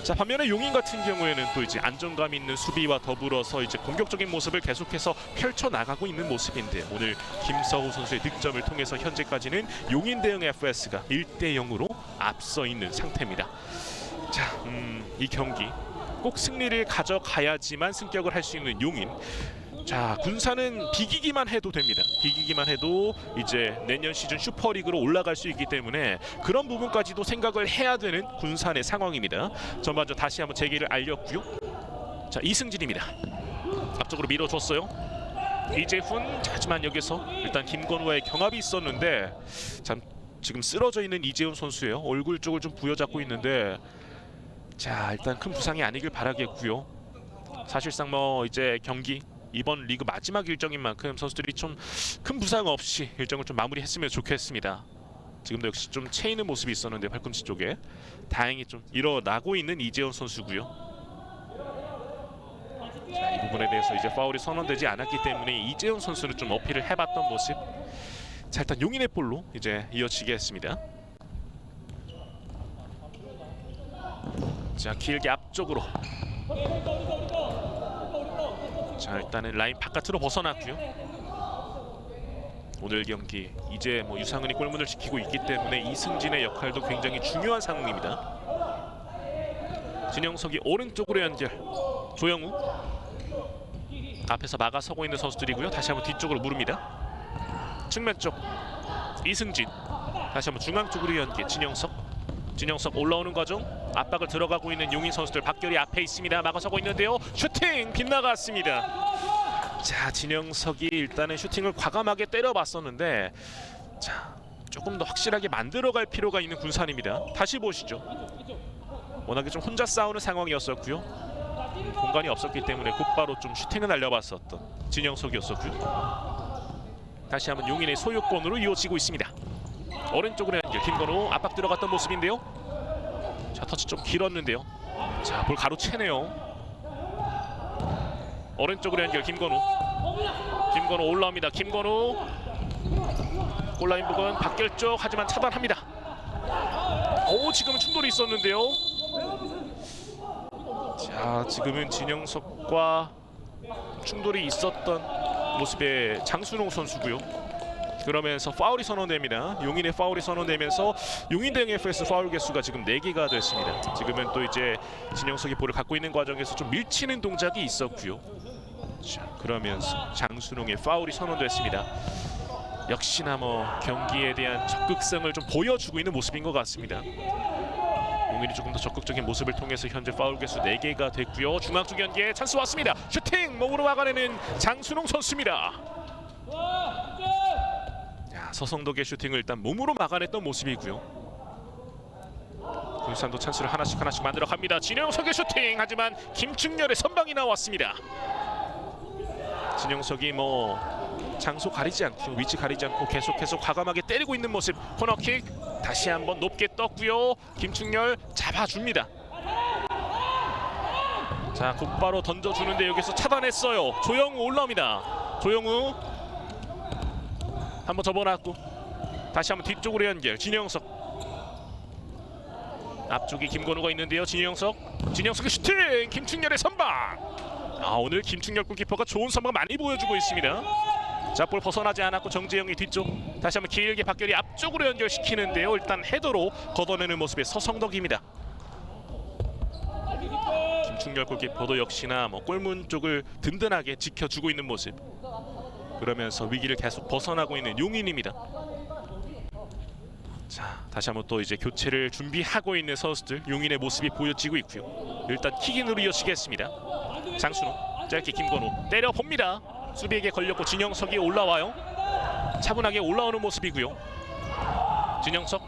자, 반면에 용인 같은 경우에는 또 이제 안정감 있는 수비와 더불어서 이제 공격적인 모습을 계속해서 펼쳐 나가고 있는 모습인데, 오늘 김서우 선수의 득점을 통해서 현재까지는 용인 대응 FS가 1대0으로 앞서 있는 상태입니다. 자, 이 경기 꼭 승리를 가져가야지만 승격을 할 수 있는 용인. 자, 군산은 비기기만 해도 됩니다. 비기기만 해도 이제 내년 시즌 슈퍼리그로 올라갈 수 있기 때문에 그런 부분까지도 생각을 해야 되는 군산의 상황입니다. 전반전 다시 한번 제기를 알렸고요. 자, 이승진입니다. 앞쪽으로 밀어줬어요. 이재훈. 하지만 여기서 일단 김건우와의 경합이 있었는데, 참 지금 쓰러져 있는 이재훈 선수예요. 얼굴 쪽을 좀 부여잡고 있는데, 자, 일단 큰 부상이 아니길 바라겠고요. 사실상 뭐 이제 경기 이번 리그 마지막 일정인 만큼 선수들이 좀 큰 부상 없이 일정을 좀 마무리했으면 좋겠습니다. 지금도 역시 좀 채이는 모습이 있었는데 팔꿈치 쪽에 다행히 좀 일어나고 있는 이재훈 선수고요. 자, 이 부분에 대해서 이제 파울이 선언되지 않았기 때문에 이재훈 선수는 좀 어필을 해봤던 모습. 자, 일단 용인의 볼로 이제 이어지게 했습니다. 자, 길게 앞쪽으로. 자, 일단은 라인 바깥으로 벗어났고요. 오늘 경기 이제 뭐 유상은이 골문을 지키고 있기 때문에 이승진의 역할도 굉장히 중요한 상황입니다. 진영석이 오른쪽으로 연결. 조영우 앞에서 막아서고 있는 선수들이고요. 다시 한번 뒤쪽으로 무릅니다. 측면 쪽 이승진. 다시 한번 중앙 쪽으로 연계. 진영석 올라오는 과정. 압박을 들어가고 있는 용인 선수들. 박결이 앞에 있습니다. 막아서고 있는데요. 슈팅 빗나갔습니다. 자, 진영석이 일단은 슈팅을 과감하게 때려봤었는데, 자, 조금 더 확실하게 만들어갈 필요가 있는 군산입니다. 다시 보시죠. 워낙에 좀 혼자 싸우는 상황이었었고요. 공간이 없었기 때문에 곧바로 좀 슈팅을 날려봤었던 진영석이었었고요. 다시 한번 용인의 소유권으로 이어지고 있습니다. 오른쪽으로 연결. 김건우 압박 들어갔던 모습인데요. 자, 터치 좀 길었는데요. 자, 볼 가로채네요. 오른쪽으로 연결. 김건우 올라옵니다. 김건우 골라인 부분 박결 쪽. 하지만 차단합니다. 오, 지금은 충돌이 있었는데요. 자, 지금은 진영석과 충돌이 있었던 모습의 장순홍 선수고요. 그러면서 파울이 선언됩니다. 용인의 파울이 선언되면서 용인 대응 FS 파울 개수가 지금 4개가 됐습니다. 지금은 또 이제 진영석이 볼을 갖고 있는 과정에서 좀 밀치는 동작이 있었고요. 자, 그러면서 장순홍의 파울이 선언됐습니다. 역시나 뭐 경기에 대한 적극성을 좀 보여주고 있는 모습인 것 같습니다. 용인이 조금 더 적극적인 모습을 통해서 현재 파울 개수 4개가 됐고요. 중앙 쪽 연계 찬스 왔습니다. 슈팅 몸으로 막아내는 장순홍 선수입니다. 야, 서성덕의 슈팅을 일단 몸으로 막아냈던 모습이고요. 군산도 찬스를 하나씩 만들어 갑니다. 진영석의 슈팅, 하지만 김충렬의 선방이 나왔습니다. 진영석이 뭐 장소 가리지 않고 위치 가리지 않고 계속해서 과감하게 때리고 있는 모습. 코너킥 다시 한번 높게 떴고요. 김충렬 잡아줍니다. 자, 곧바로 던져주는데 여기서 차단했어요. 조영우 올라옵니다. 조영우 한번 접어놨고 다시 한번 뒤쪽으로 연결. 진영석 앞쪽에 김건우가 있는데요. 진영석의 슈팅, 김충렬의 선방. 오늘 김충렬 골키퍼가 좋은 선방 많이 보여주고 있습니다. 자, 볼 벗어나지 않았고 정재영이 뒤쪽 다시 한번 길게 박결이 앞쪽으로 연결시키는데요. 일단 헤더로 걷어내는 모습의 서성덕입니다. 김충렬 골키퍼도 역시나 뭐 골문 쪽을 든든하게 지켜주고 있는 모습. 그러면서 위기를 계속 벗어나고 있는 용인입니다. 자, 다시 한번 또 이제 교체를 준비하고 있는 선수들 용인의 모습이 보여지고 있고요. 일단 킥인으로 이어지겠습니다. 장순호 짧게 김건우 때려 봅니다. 수비에게 걸렸고 진영석이 올라와요. 차분하게 올라오는 모습이고요. 진영석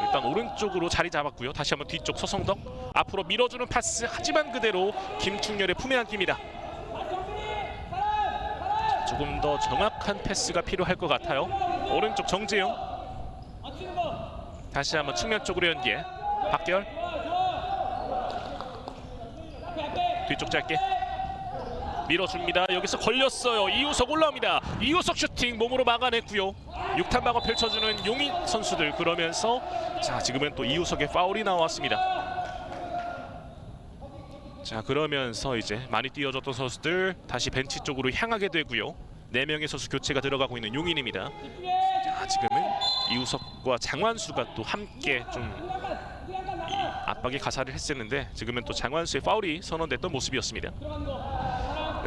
일단 오른쪽으로 자리 잡았고요. 다시 한번 뒤쪽 서성덕 앞으로 밀어주는 파스, 하지만 그대로 김충렬의 품에 안깁니다. 조금 더 정확한 패스가 필요할 것 같아요. 오른쪽 정재영 다시 한번 측면 쪽으로 연계. 박결 뒤쪽 짧게 밀어줍니다. 여기서 걸렸어요. 이우석 올라옵니다. 이우석 슈팅 몸으로 막아냈고요. 6탄 방어 펼쳐주는 용인 선수들. 그러면서 자, 지금은 또 이우석의 파울이 나왔습니다. 자, 그러면서 이제 많이 뛰어졌던 선수들 다시 벤치 쪽으로 향하게 되고요. 4명의 선수 교체가 들어가고 있는 용인입니다. 자, 지금은 이우석과 장완수가 또 함께 좀 압박의 가사를 했었는데 지금은 또 장완수의 파울이 선언됐던 모습이었습니다.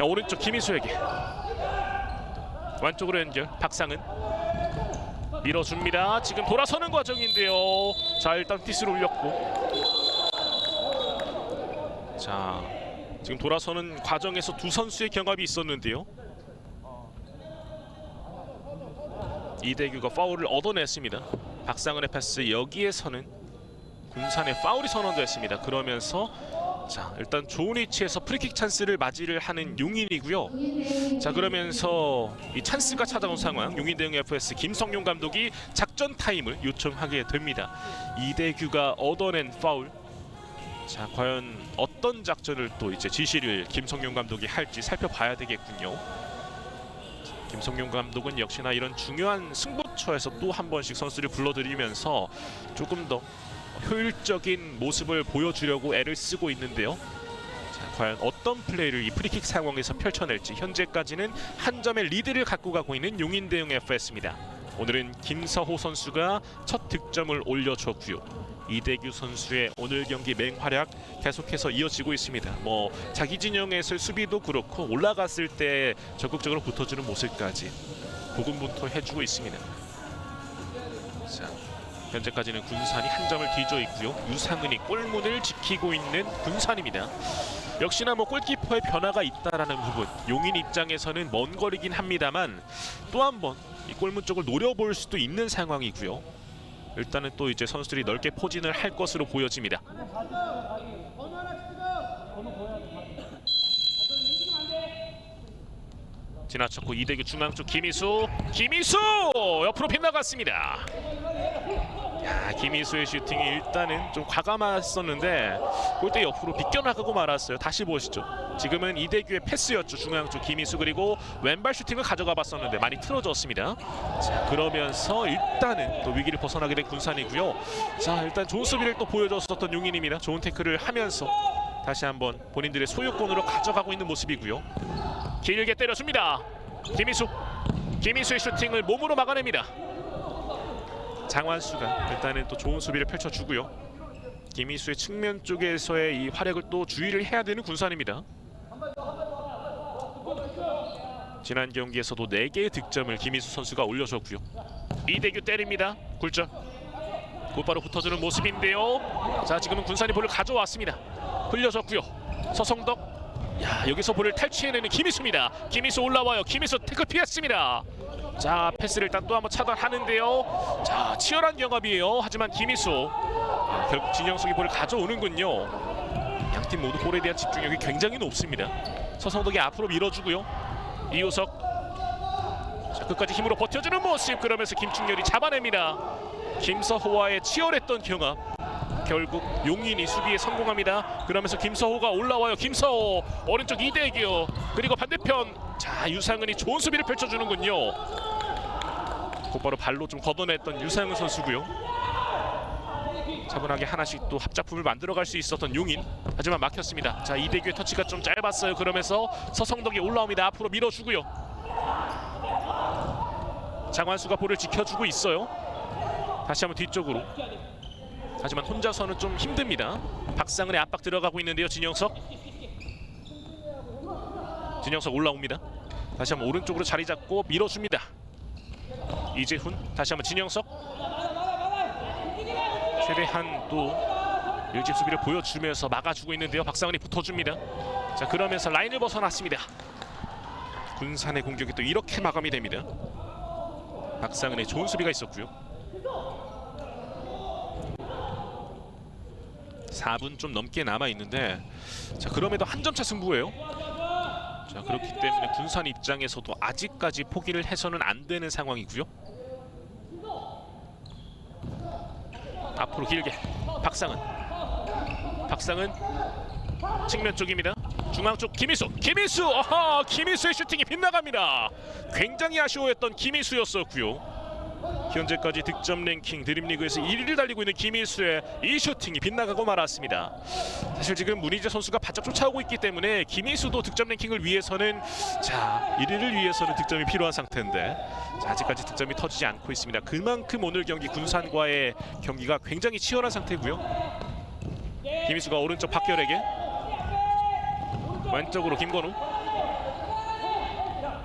오른쪽 김희수에게 완쪽으로 연결. 박상은 밀어줍니다. 지금 돌아서는 과정인데요. 자, 일단 티스를 올렸고, 자, 지금 돌아서는 과정에서 두 선수의 경합이 있었는데요. 이대규가 파울을 얻어냈습니다. 박상은의 패스, 여기에서는 군산의 파울이 선언됐습니다. 그러면서 자, 일단 좋은 위치에서 프리킥 찬스를 맞이를 하는 용인이고요. 자, 그러면서 이 찬스가 찾아온 상황, 용인 대응 FS 김성용 감독이 작전 타임을 요청하게 됩니다. 이대규가 얻어낸 파울. 자, 과연 어떤 작전을 또 이제 지시를 김성용 감독이 할지 살펴봐야 되겠군요. 김성용 감독은 역시나 이런 중요한 승부처에서 또 한 번씩 선수를 불러들이면서 조금 더 효율적인 모습을 보여주려고 애를 쓰고 있는데요. 자, 과연 어떤 플레이를 이 프리킥 상황에서 펼쳐낼지. 현재까지는 한 점의 리드를 갖고 가고 있는 용인 대응 FS입니다. 오늘은 김서호 선수가 첫 득점을 올려줬고요. 이대규 선수의 오늘 경기 맹활약 계속해서 이어지고 있습니다. 뭐 자기 진영에서 수비도 그렇고 올라갔을 때 적극적으로 붙어주는 모습까지 고군분투해주고 있습니다. 자, 현재까지는 군산이 한 점을 뒤져 있고요. 유상은이 골문을 지키고 있는 군산입니다. 역시나 뭐 골키퍼의 변화가 있다라는 부분, 용인 입장에서는 먼 거리긴 합니다만 또 한 번 이 골문 쪽을 노려볼 수도 있는 상황이고요. 일단은 또 이제 선수들이 넓게 포진을 할 것으로 보여집니다. 지나쳤고 이대규 중앙 쪽 김희수 옆으로 빗나갔습니다. 야, 김희수의 슈팅이 일단은 좀 과감했었는데 골대 옆으로 비껴나가고 말았어요. 다시 보시죠. 지금은 이대규의 패스였죠. 중앙 쪽 김희수, 그리고 왼발 슈팅을 가져가 봤었는데 많이 틀어졌습니다. 자, 그러면서 일단은 또 위기를 벗어나게 된 군산이고요. 자, 일단 좋은 수비를 또 보여줬었던 용인입니다. 좋은 태클을 하면서 다시 한번 본인들의 소유권으로 가져가고 있는 모습이고요. 길게 때려줍니다. 김희수의 슈팅을 몸으로 막아냅니다. 장완수가 일단은 또 좋은 수비를 펼쳐주고요. 김희수의 측면 쪽에서의 이 활약을 또 주의를 해야 되는 군산입니다. 지난 경기에서도 4개의 득점을 김희수 선수가 올려줬고요. 이대규 때립니다. 굴절. 곧바로 붙어주는 모습인데요. 자, 지금은 군산이 볼을 가져왔습니다. 흘려줬고요. 서성덕. 야, 여기서 볼을 탈취해내는 김희수입니다. 김희수 올라와요. 김희수 태클 피했습니다. 자, 패스를 일단 또 한번 차단하는데요. 자, 치열한 경합이에요. 하지만 김희수 결국 진영석이 볼을 가져오는군요. 양팀 모두 볼에 대한 집중력이 굉장히 높습니다. 서성덕이 앞으로 밀어주고요. 이우석, 자, 끝까지 힘으로 버텨주는 모습. 그러면서 김충렬이 잡아냅니다. 김서호와의 치열했던 경합, 결국 용인이 수비에 성공합니다. 그러면서 김서호가 올라와요. 김서호 오른쪽 이대기요. 그리고 반대편, 자, 유상은이 좋은 수비를 펼쳐주는군요. 곧바로 발로 좀 걷어냈던 유상은 선수고요. 차분하게 하나씩 또 합작품을 만들어갈 수 있었던 용인, 하지만 막혔습니다. 자, 이대규의 터치가 좀 짧았어요. 그러면서 서성덕이 올라옵니다. 앞으로 밀어주고요. 장환수가 볼을 지켜주고 있어요. 다시 한번 뒤쪽으로. 하지만 혼자서는 좀 힘듭니다. 박상은의 압박 들어가고 있는데요. 진영석 올라옵니다. 다시 한번 오른쪽으로 자리 잡고 밀어줍니다. 이재훈, 다시 한번 진영석, 최대한 또 일집 수비를 보여주면서 막아주고 있는데요. 박상은이 붙어줍니다. 자, 그러면서 라인을 벗어났습니다. 군산의 공격이 또 이렇게 마감이 됩니다. 박상은의 좋은 수비가 있었고요. 4분 좀 넘게 남아 있는데, 자, 그럼에도 한 점차 승부예요. 자, 그렇기 때문에 군산 입장에서도 아직까지 포기를 해서는 안 되는 상황이고요. 앞으로 길게 박상은 측면 쪽입니다. 중앙 쪽 김희수, 아하, 김희수의 슈팅이 빗나갑니다. 굉장히 아쉬워했던 김희수였었고요. 현재까지 득점 랭킹 드림리그에서 1위를 달리고 있는 김희수의 이 슈팅이 빗나가고 말았습니다. 사실 지금 문희재 선수가 바짝 쫓아오고 있기 때문에 김희수도 득점 랭킹을 위해서는, 자, 1위를 위해서는 득점이 필요한 상태인데, 자, 아직까지 득점이 터지지 않고 있습니다. 그만큼 오늘 경기 군산과의 경기가 굉장히 치열한 상태고요. 김희수가 오른쪽 박결에게, 왼쪽으로 김건우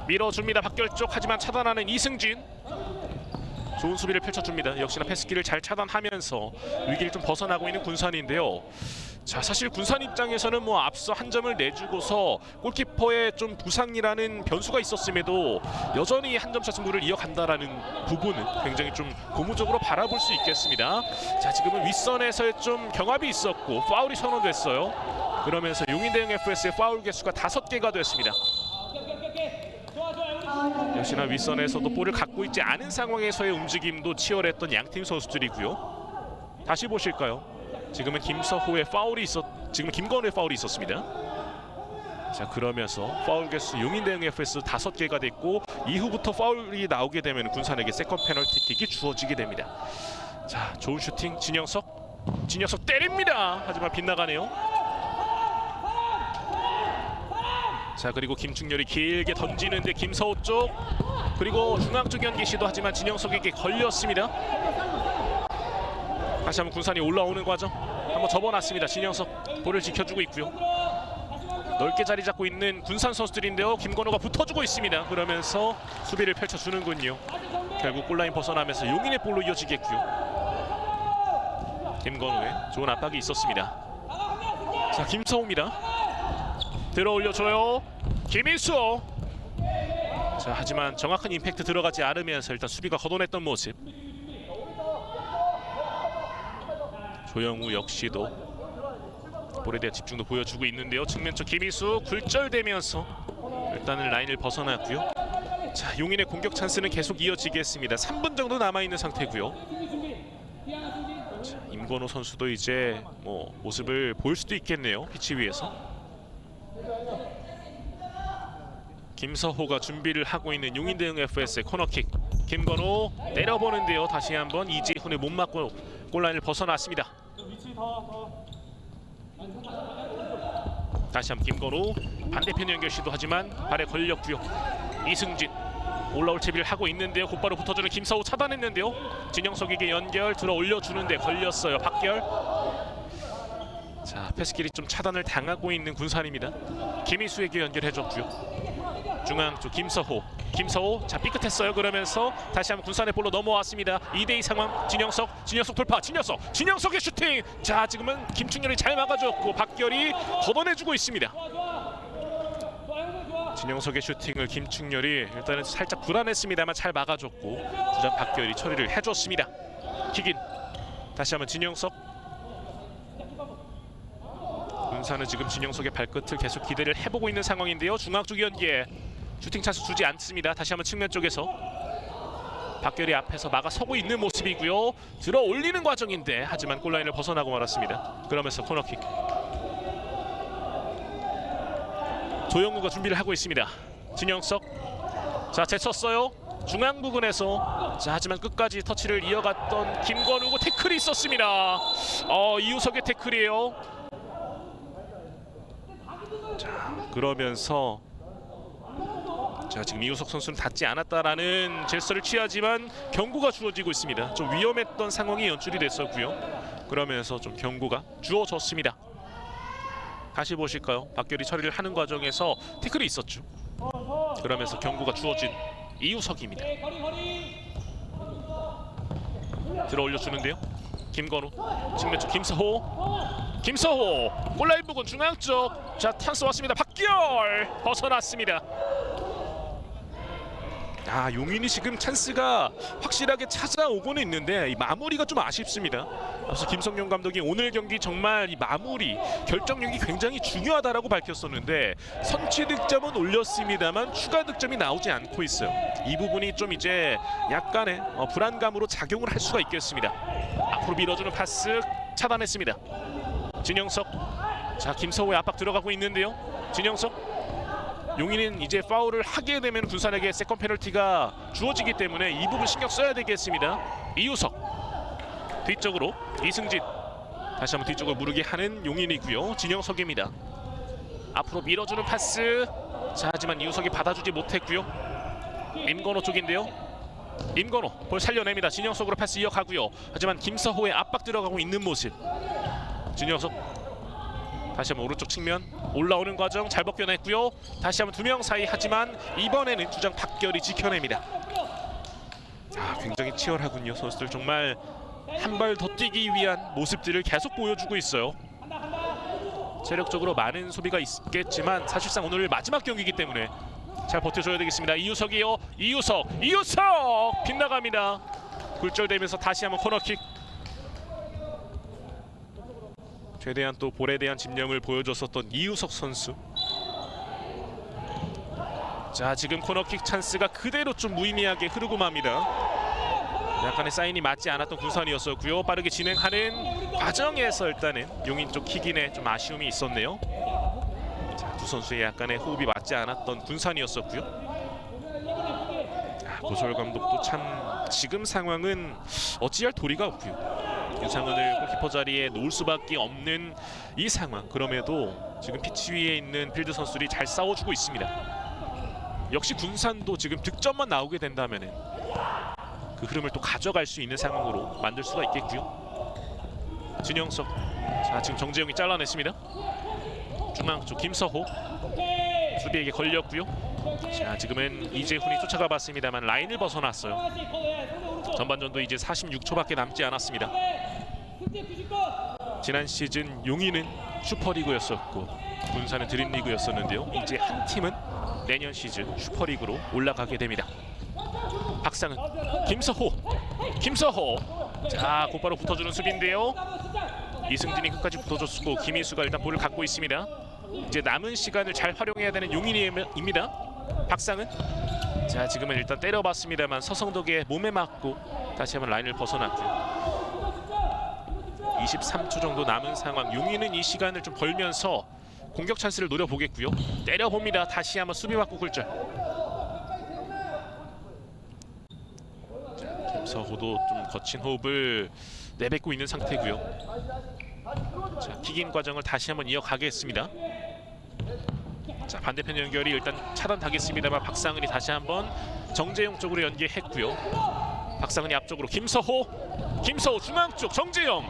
밀어줍니다. 박결 쪽, 하지만 차단하는 이승진. 좋은 수비를 펼쳐줍니다. 역시나 패스기를 잘 차단하면서 위기를 좀 벗어나고 있는 군산인데요. 자, 사실 군산 입장에서는 뭐 앞서 한 점을 내주고서 골키퍼의 좀 부상이라는 변수가 있었음에도 여전히 한 점차 승부를 이어간다라는 부분은 굉장히 좀 고무적으로 바라볼 수 있겠습니다. 자, 지금은 윗선에서의 좀 경합이 있었고 파울이 선언됐어요. 그러면서 용인대형 FS의 파울 개수가 5개가 됐습니다. 역시나 윗선에서도 볼을 갖고 있지 않은 상황에서의 움직임도 치열했던 양팀 선수들이고요. 다시 보실까요? 지금은 김서호의 파울이 지금 김건우의 파울이 있었습니다. 자, 그러면서 파울 개수 용인대형 FS 5개가 됐고, 이후부터 파울이 나오게 되면 군산에게 세컨 페널티킥이 주어지게 됩니다. 자, 좋은 슈팅 진영석 때립니다. 하지만 빗나가네요. 자, 그리고 김충렬이 길게 던지는데 김서호 쪽, 그리고 중앙 쪽 연기 시도하지만 진영석에게 걸렸습니다. 다시 한번 군산이 올라오는 과정 한번 접어놨습니다. 진영석 볼을 지켜주고 있고요. 넓게 자리 잡고 있는 군산 선수들인데요. 김건우가 붙어주고 있습니다. 그러면서 수비를 펼쳐주는군요. 결국 골라인 벗어나면서 용인의 볼로 이어지겠고요. 김건우의 좋은 압박이 있었습니다. 자, 김서호입니다. 들어 올려줘요. 김희수. 자, 하지만 정확한 임팩트 들어가지 않으면서 일단 수비가 걷어냈던 모습. 조영우 역시도 볼에 대한 집중도 보여주고 있는데요. 측면 쪽 김희수 굴절되면서 일단은 라인을 벗어났고요. 자, 용인의 공격 찬스는 계속 이어지겠습니다. 3분 정도 남아있는 상태고요. 자, 임건호 선수도 이제 뭐 모습을 보일 수도 있겠네요. 피치 위에서. 김서호가 준비를 하고 있는 용인대형 FS의 코너킥. 김건우 때려보는데요. 다시 한번 이재훈의 못 맞고 골라인을 벗어났습니다. 다시 한번 김건우 반대편 연결 시도하지만 발에 걸렸고요. 이승진 올라올 채비를 하고 있는데요. 곧바로 붙어주는 김서호 차단했는데요. 진영석에게 연결 들어 올려주는데 걸렸어요. 박결. 자, 패스길이 좀 차단을 당하고 있는 군산입니다. 김희수에게 연결해줬고요. 중앙 쪽 김서호 자, 삐끗했어요. 그러면서 다시 한번 군산의 볼로 넘어왔습니다. 2대2 상황. 진영석 돌파. 진영석의 슈팅. 자, 지금은 김충렬이 잘 막아줬고 박결이 걷어내주고 있습니다. 진영석의 슈팅을 김충렬이 일단은 살짝 불안했습니다만 잘 막아줬고 주장 박결이 처리를 해줬습니다. 킥인. 다시 한번 진영석. 군사는 지금 진영석의 발끝을 계속 기대를 해보고 있는 상황인데요. 중앙 쪽 연기에 슈팅 찬스 주지 않습니다. 다시 한번 측면 쪽에서 박결이 앞에서 막아서고 있는 모습이고요. 들어 올리는 과정인데 하지만 골라인을 벗어나고 말았습니다. 그러면서 코너킥. 조영우가 준비를 하고 있습니다. 진영석. 자, 제쳤어요. 중앙 부근에서. 자, 하지만 끝까지 터치를 이어갔던 김건우고 태클이 있었습니다. 이우석의 태클이에요. 자, 그러면서 자, 지금 이우석 선수는 닿지 않았다라는 제스처를 취하지만 경고가 주어지고 있습니다. 좀 위험했던 상황이 연출이 됐었고요. 그러면서 좀 경고가 주어졌습니다. 다시 보실까요? 박결이 처리를 하는 과정에서 태클이 있었죠. 그러면서 경고가 주어진 이우석입니다. 들어 올려주는데요. 김건우 측면 쪽 김서호 골라인 부근 중앙 쪽. 자, 찬스 왔습니다. 박결 벗어났습니다. 용인이 지금 찬스가 확실하게 찾아오고는 있는데 이 마무리가 좀 아쉽습니다. 앞서 김성용 감독이 오늘 경기 정말 이 마무리 결정력이 굉장히 중요하다라고 밝혔었는데 선취 득점은 올렸습니다만 추가 득점이 나오지 않고 있어요. 이 부분이 좀 이제 약간의 불안감으로 작용을 할 수가 있겠습니다. 앞으로 밀어주는 파스 차단했습니다. 진영석. 자, 김서호의 압박 들어가고 있는데요. 진영석. 용인은 이제 파울을 하게 되면 군산에게 세컨 페널티가 주어지기 때문에 이 부분 신경 써야 되겠습니다. 이우석 뒤쪽으로 이승진. 다시 한번 뒤쪽을 무르게 하는 용인이고요. 진영석입니다. 앞으로 밀어주는 파스. 자, 하지만 이우석이 받아주지 못했고요. 임건호 쪽인데요. 임건호 볼 살려냅니다. 진영석으로 패스 이어가고요. 하지만 김서호의 압박 들어가고 있는 모습. 진영석 다시 한번 오른쪽 측면 올라오는 과정 잘 벗겨냈고요. 다시 한번 두 명 사이. 하지만 이번에는 주장 박결이 지켜냅니다. 굉장히 치열하군요. 선수들 정말 한 발 더 뛰기 위한 모습들을 계속 보여주고 있어요. 체력적으로 많은 소비가 있겠지만 사실상 오늘 마지막 경기이기 때문에 잘 버텨줘야 되겠습니다. 이우석이요. 이우석 빗나갑니다. 굴절되면서 다시 한번 코너킥. 최대한 또 볼에 대한 집념을 보여줬었던 이우석 선수. 자, 지금 코너킥 찬스가 그대로 좀 무의미하게 흐르고 맙니다. 약간의 사인이 맞지 않았던 군산이었었고요. 빠르게 진행하는 과정에서 일단은 용인 쪽 킥인에 좀 아쉬움이 있었네요. 자, 두 선수의 약간의 호흡이 맞지 않았던 군산이었었고요. 고소열 감독도 참 지금 상황은 어찌할 도리가 없고요. 유상은을 골키퍼 자리에 놓을 수밖에 없는 이 상황. 그럼에도 지금 피치 위에 있는 필드 선수들이 잘 싸워주고 있습니다. 역시 군산도 지금 득점만 나오게 된다면 그 흐름을 또 가져갈 수 있는 상황으로 만들 수가 있겠고요. 진영석. 자, 지금 정재영이 잘라냈습니다. 중앙 쪽 김서호 수비에게 걸렸고요. 자, 지금은 이재훈이 쫓아가 봤습니다만 라인을 벗어났어요. 전반전도 이제 46초밖에 남지 않았습니다. 지난 시즌 용인은 슈퍼리그였었고 군산은 드림리그였었는데요. 이제 한 팀은 내년 시즌 슈퍼리그로 올라가게 됩니다. 박상은 김서호. 자, 곧바로 붙어주는 수비인데요. 이승진이 끝까지 붙어줬고 김희수가 일단 볼을 갖고 있습니다. 이제 남은 시간을 잘 활용해야 되는 용인입니다. 박상은. 자, 지금은 일단 때려봤습니다만 서성덕의 몸에 맞고 다시 한번 라인을 벗어났고요. 23초 정도 남은 상황. 용인은 이 시간을 좀 벌면서 공격 찬스를 노려보겠고요. 때려봅니다. 다시 한번 수비 맞고 굴절. 자, 김서호도 좀 거친 호흡을 내뱉고 있는 상태고요. 자, 킥인 과정을 다시 한번 이어가겠습니다. 자, 반대편 연결이 일단 차단당했습니다만 박상은이 다시 한번 정재용 쪽으로 연계했고요. 박상은이 앞쪽으로 김서호 중앙 쪽 정재용.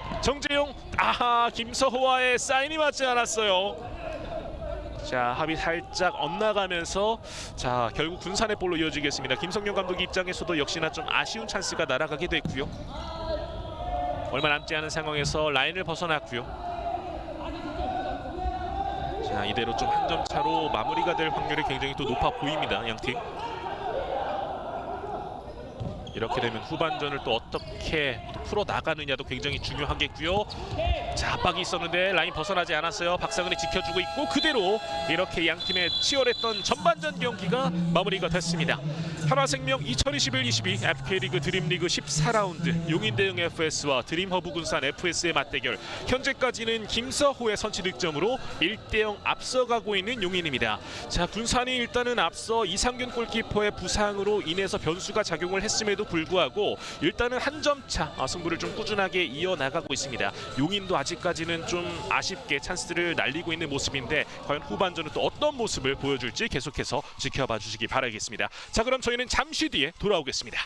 김서호와의 사인이 맞지 않았어요. 자, 합이 살짝 엇나가면서 자, 결국 군산의 볼로 이어지겠습니다. 김성용 감독 입장에서도 역시나 좀 아쉬운 찬스가 날아가게 됐고요. 얼마 남지 않은 상황에서 라인을 벗어났고요. 자, 이대로 좀 한 점 차로 마무리가 될 확률이 굉장히 또 높아 보입니다. 양팀. 이렇게 되면 후반전을 또 어떻게 풀어 나가느냐도 굉장히 중요하겠고요. 자, 압박이 있었는데 라인 벗어나지 않았어요. 박상은이 지켜주고 있고 그대로 이렇게 양팀의 치열했던 전반전 경기가 마무리가 됐습니다. 한화생명 2021-22 FK리그 드림리그 14라운드 용인 대응 FS와 드림허브 군산 FS의 맞대결. 현재까지는 김서호의 선취 득점으로 1대0 앞서가고 있는 용인입니다. 자, 군산이 일단은 앞서 이상균 골키퍼의 부상으로 인해서 변수가 작용을 했음에도 불구하고 일단은 한 점 차 승부를 좀 꾸준하게 이어나가고 있습니다. 용인도 아직까지는 좀 아쉽게 찬스를 날리고 있는 모습인데 과연 후반전은 또 어떤 모습을 보여줄지 계속해서 지켜봐 주시기 바라겠습니다. 자, 그럼 저희는 잠시 뒤에 돌아오겠습니다.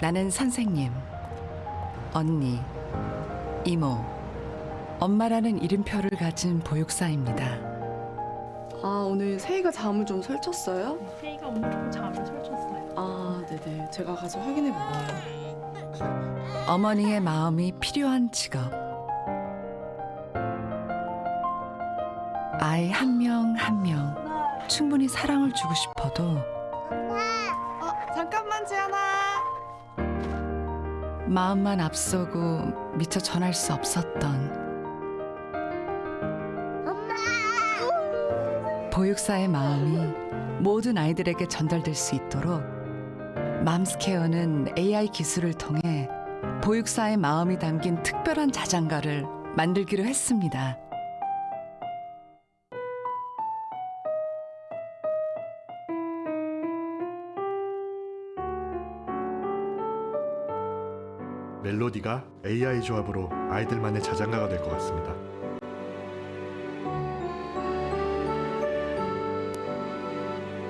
나는 선생님, 언니, 이모, 엄마라는 이름표를 가진 보육사입니다. 아, 오늘 세희가 잠을 좀 설쳤어요? 세이가 엄청 잠을 설쳤어요. 아, 네네. 제가 가서 확인해 볼게요. 어머니의 마음이 필요한 직업. 아이 한 명 한 명 충분히 사랑을 주고 싶어도 잠깐만, 지연아. 마음만 앞서고 미처 전할 수 없었던 보육사의 마음이 모든 아이들에게 전달될 수 있도록 맘스케어는 AI 기술을 통해 보육사의 마음이 담긴 특별한 자장가를 만들기로 했습니다. 멜로디가 AI 조합으로 아이들만의 자장가가 될 것 같습니다.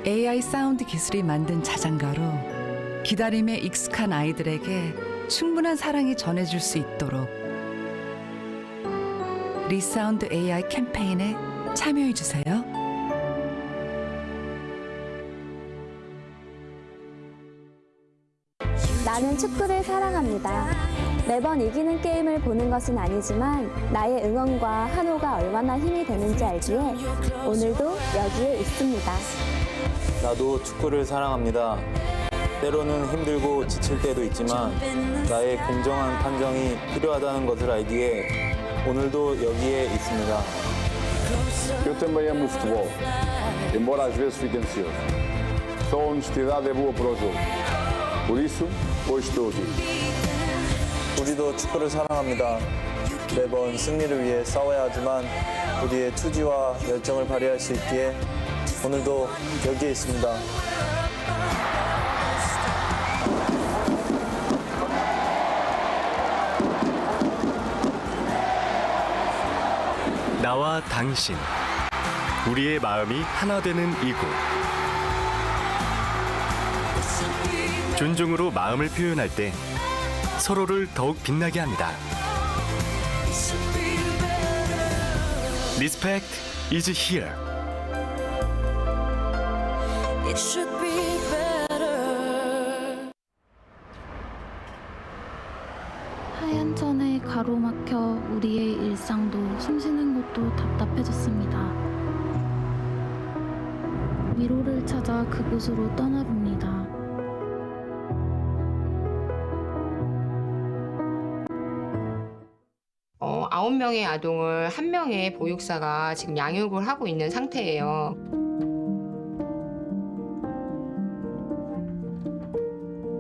AI 사운드 기술이 만든 자장가로 기다림에 익숙한 아이들에게 충분한 사랑이 전해질 수 있도록 리사운드 AI 캠페인에 참여해주세요. 나는 축구를 사랑합니다. 매번 이기는 게임을 보는 것은 아니지만 나의 응원과 환호가 얼마나 힘이 되는지 알기에 오늘도 여기에 있습니다. 나도 축구를 사랑합니다. 때로는 힘들고 지칠 때도 있지만 나의 공정한 판정이 필요하다는 것을 알기에 오늘도 여기에 있습니다. Eu também amo o futebol, embora às vezes fique ansioso. Só a honestidade é boa para o jogo. Por isso, hoje estou aqui. 우리도 축구를 사랑합니다. 매번 승리를 위해 싸워야 하지만 우리의 투지와 열정을 발휘할 수 있기에 오늘도 여기에 있습니다. 나와 당신, 우리의 마음이 하나 되는 이곳. 존중으로 마음을 표현할 때 서로를 더욱 빛나게 합니다. Respect is here. 하얀 천에 가로막혀 우리의 일상도 숨쉬는 것도 답답해졌습니다. 위로를 찾아 그곳으로 떠나봅니다. 아홉 명의 아동을 한 명의 보육사가 지금 양육을 하고 있는 상태예요.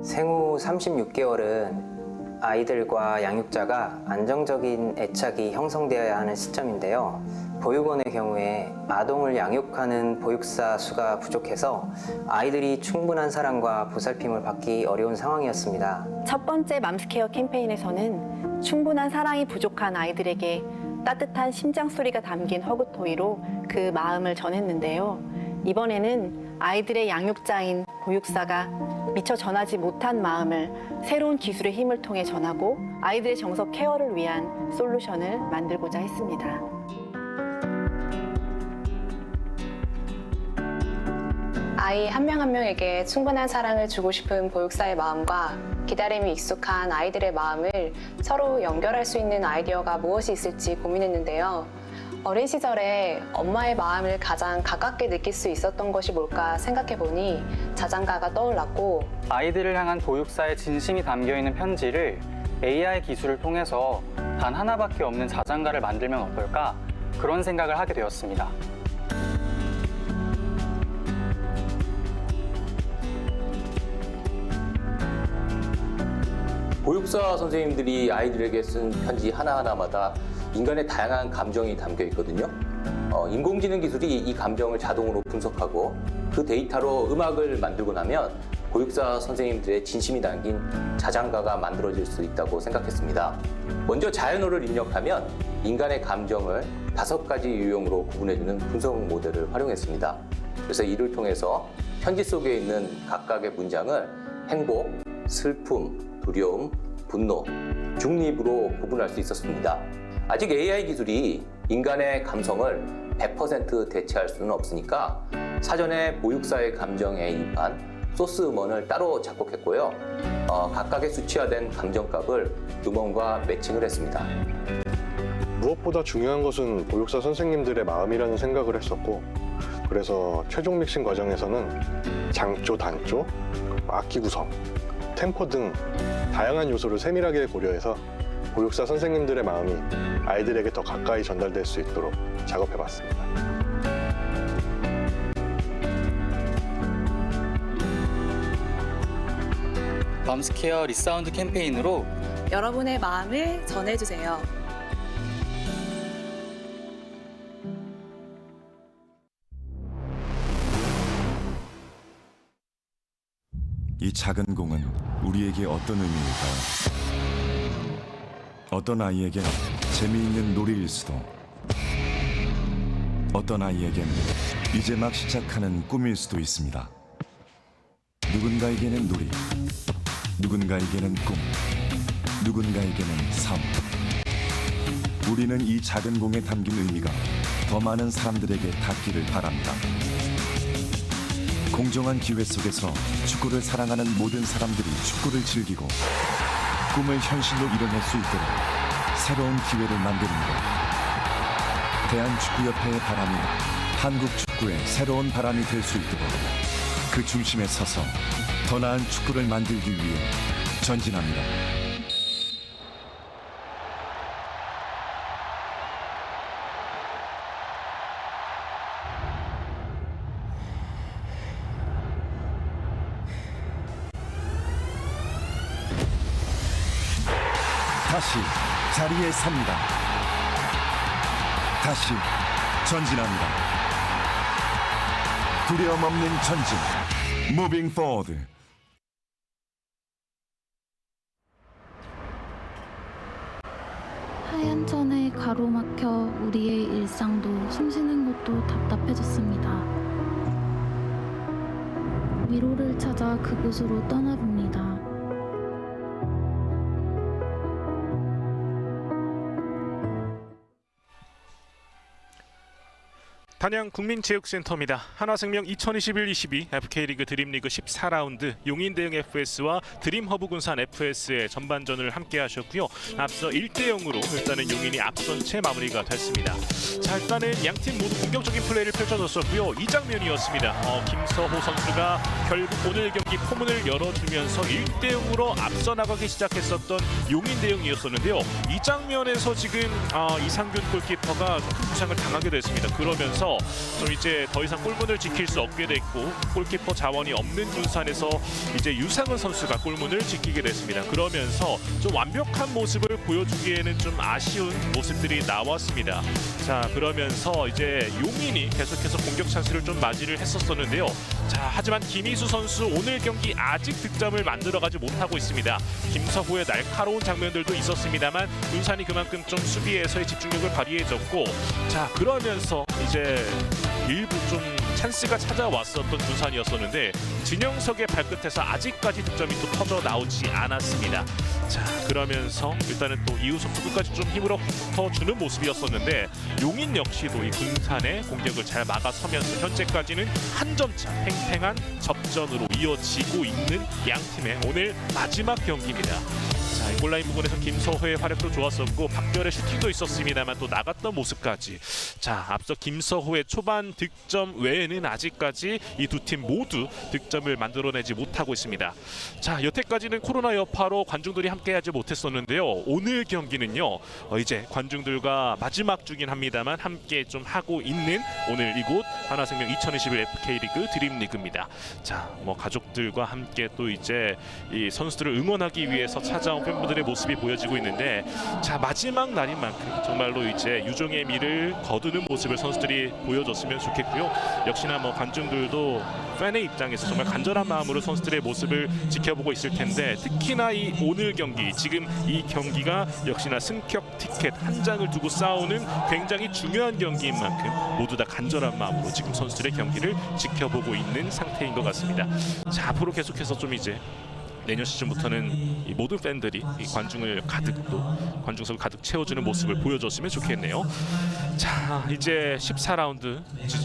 생후 36개월은 아이들과 양육자가 안정적인 애착이 형성되어야 하는 시점인데요. 보육원의 경우에 아동을 양육하는 보육사 수가 부족해서 아이들이 충분한 사랑과 보살핌을 받기 어려운 상황이었습니다. 첫 번째 맘스케어 캠페인에서는 충분한 사랑이 부족한 아이들에게 따뜻한 심장 소리가 담긴 허그토이로 그 마음을 전했는데요. 이번에는 아이들의 양육자인 보육사가 미처 전하지 못한 마음을 새로운 기술의 힘을 통해 전하고 아이들의 정서 케어를 위한 솔루션을 만들고자 했습니다. 아이 한 명 한 명에게 충분한 사랑을 주고 싶은 보육사의 마음과 기다림이 익숙한 아이들의 마음을 서로 연결할 수 있는 아이디어가 무엇이 있을지 고민했는데요. 어린 시절에 엄마의 마음을 가장 가깝게 느낄 수 있었던 것이 뭘까 생각해보니 자장가가 떠올랐고, 아이들을 향한 보육사의 진심이 담겨있는 편지를 AI 기술을 통해서 단 하나밖에 없는 자장가를 만들면 어떨까, 그런 생각을 하게 되었습니다. 보육사 선생님들이 아이들에게 쓴 편지 하나하나마다 인간의 다양한 감정이 담겨 있거든요. 인공지능 기술이 이 감정을 자동으로 분석하고 그 데이터로 음악을 만들고 나면 보육사 선생님들의 진심이 담긴 자장가가 만들어질 수 있다고 생각했습니다. 먼저 자연어를 입력하면 인간의 감정을 5가지 유형으로 구분해주는 분석 모델을 활용했습니다. 그래서 이를 통해서 편지 속에 있는 각각의 문장을 행복, 슬픔, 두려움, 분노, 중립으로 구분할 수 있었습니다. 아직 AI 기술이 인간의 감성을 100% 대체할 수는 없으니까 사전에 보육사의 감정에 입한 소스 음원을 따로 작곡했고요. 각각의 수치화된 감정값을 음원과 매칭을 했습니다. 무엇보다 중요한 것은 보육사 선생님들의 마음이라는 생각을 했었고, 그래서 최종 믹싱 과정에서는 장조, 단조, 악기 구성, 템포 등 다양한 요소를 세밀하게 고려해서 보육사 선생님들의 마음이 아이들에게 더 가까이 전달될 수 있도록 작업해봤습니다. 맘스케어 리사운드 캠페인으로 여러분의 마음을 전해주세요. 이 작은 공은 우리에게 어떤 의미일까요? 어떤 아이에겐 재미있는 놀이일 수도, 어떤 아이에겐 이제 막 시작하는 꿈일 수도 있습니다. 누군가에게는 놀이, 누군가에게는 꿈, 누군가에게는 삶. 우리는 이 작은 공에 담긴 의미가 더 많은 사람들에게 닿기를 바랍니다. 공정한 기회 속에서 축구를 사랑하는 모든 사람들이 축구를 즐기고 꿈을 현실로 이뤄낼 수 있도록 새로운 기회를 만드는 것. 대한축구협회의 바람이 한국 축구의 새로운 바람이 될 수 있도록 그 중심에 서서 더 나은 축구를 만들기 위해 전진합니다. 다시 자리에 섭니다. 다시 전진합니다. 두려움 없는 전진. Moving forward. 하얀 천에 가로막혀 우리의 일상도 숨쉬는 것도 답답해졌습니다. 위로를 찾아 그곳으로 떠나봅니다. 단양 국민체육센터입니다. 하나생명 2021-22 FK리그 드림리그 14라운드 용인대응 FS와 드림허브군산 FS의 전반전을 함께 하셨고요. 앞서 1대0으로 일단은 용인이 앞선 채 마무리가 됐습니다. 자, 일단은 양팀 모두 공격적인 플레이를 펼쳐줬었고요. 이 장면이었습니다. 김서호 선수가 결국 오늘 경기 포문을 열어주면서 1대0으로 앞서 나가기 시작했었던 용인대응이었었는데요. 이 장면에서 지금 이상균 골키퍼가 큰 부상을 당하게 됐습니다. 그러면서 좀 이제 더 이상 골문을 지킬 수 없게 됐고 골키퍼 자원이 없는 군산에서 이제 유상은 선수가 골문을 지키게 됐습니다. 그러면서 좀 완벽한 모습을 보여주기에는 좀 아쉬운 모습들이 나왔습니다. 자, 그러면서 이제 용인이 계속해서 공격 찬스를 좀 맞이를 했었었는데요. 자, 하지만 김희수 선수 오늘 경기 아직 득점을 만들어가지 못하고 있습니다. 김서호의 날카로운 장면들도 있었습니다만 군산이 그만큼 좀 수비에서의 집중력을 발휘해줬고, 자, 그러면서 이제 일부 좀 찬스가 찾아왔었던 군산이었었는데 진영석의 발끝에서 아직까지 득점이 또 터져 나오지 않았습니다. 자, 그러면서 일단은 또 이우석 투구까지 좀 힘으로 붙어주는 모습이었었는데 용인 역시도 이 군산의 공격을 잘 막아서면서 현재까지는 한 점차 팽팽한 접전으로 이어지고 있는 양 팀의 오늘 마지막 경기입니다. 자, 자, 골라인 부분에서 김서호의 활약도 좋았었고 박별의 슈팅도 있었습니다만 또 나갔던 모습까지. 자, 앞서 김서호의 초반 득점 외에는 아직까지 이 두 팀 모두 득점을 만들어내지 못하고 있습니다. 자, 여태까지는 코로나 여파로 관중들이 함께하지 못했었는데요. 오늘 경기는요, 이제 관중들과 마지막 주긴 합니다만 함께 좀 하고 있는 오늘 이곳 하나생명 2021 FK리그 드림리그입니다. 자, 뭐 가족들과 함께 또 이제 이 선수들을 응원하기 위해서 찾아온 팬분들의 모습이 보여지고 있는데, 자, 마지막 날인 만큼 정말로 이제 유종의 미를 거두는 모습을 선수들이 보여줬으면 좋겠고요. 역시나 뭐 관중들도 팬의 입장에서 정말 간절한 마음으로 선수들의 모습을 지켜보고 있을 텐데, 특히나 이 오늘 경기, 지금 이 경기가 역시나 승격 티켓 한 장을 두고 싸우는 굉장히 중요한 경기인 만큼 모두 다 간절한 마음으로 지금 선수들의 경기를 지켜보고 있는 상태인 것 같습니다. 자, 앞으로 계속해서 좀 이제 내년 시즌부터는 이 모든 팬들이 이 관중을 가득, 또 관중석을 가득 채워주는 모습을 보여줬으면 좋겠네요. 자, 이제 14라운드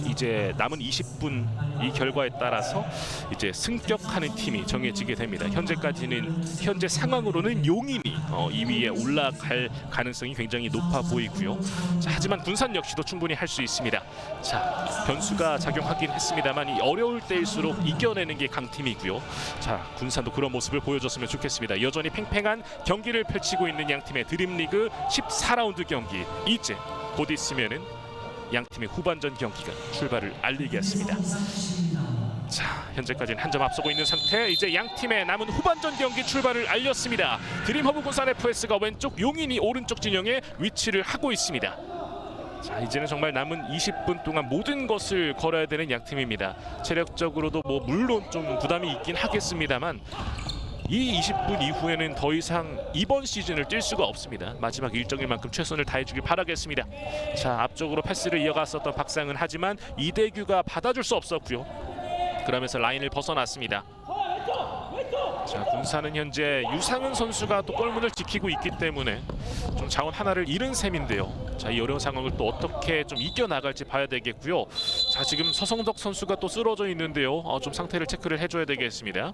이제 남은 20분 이 결과에 따라서 이제 승격하는 팀이 정해지게 됩니다. 현재 상황으로는 용인이 2위에 올라갈 가능성이 굉장히 높아 보이고요. 자, 하지만 군산 역시도 충분히 할 수 있습니다. 자, 변수가 작용하긴 했습니다만 이 어려울 때일수록 이겨내는 게 강팀이고요. 자, 군산도 그런 모습을 보여줬으면 좋겠습니다. 여전히 팽팽한 경기를 펼치고 있는 양팀의 드림리그 14라운드 경기, 이제 곧 있으면은 양팀의 후반전 경기가 출발을 알리겠습니다. 자, 현재까지는 한 점 앞서고 있는 상태. 이제 양팀의 남은 후반전 경기 출발을 알렸습니다. 드림허브 군산 FS가 왼쪽, 용인이 오른쪽 진영에 위치를 하고 있습니다. 자, 이제는 정말 남은 20분 동안 모든 것을 걸어야 되는 양팀입니다. 체력적으로도 뭐 물론 좀 부담이 있긴 하겠습니다만 이 20분 이후에는 더 이상 이번 시즌을 뛸 수가 없습니다. 마지막 일정인 만큼 최선을 다해주길 바라겠습니다. 자, 앞쪽으로 패스를 이어갔었던 박상은, 하지만 이대규가 받아줄 수 없었고요. 그러면서 라인을 벗어났습니다. 자, 군산은 현재 유상은 선수가 또 골문을 지키고 있기 때문에 좀 자원 하나를 잃은 셈인데요. 자, 이 어려운 상황을 또 어떻게 좀 이겨나갈지 봐야 되겠고요. 자, 지금 서성덕 선수가 또 쓰러져 있는데요. 좀 상태를 체크를 해줘야 되겠습니다.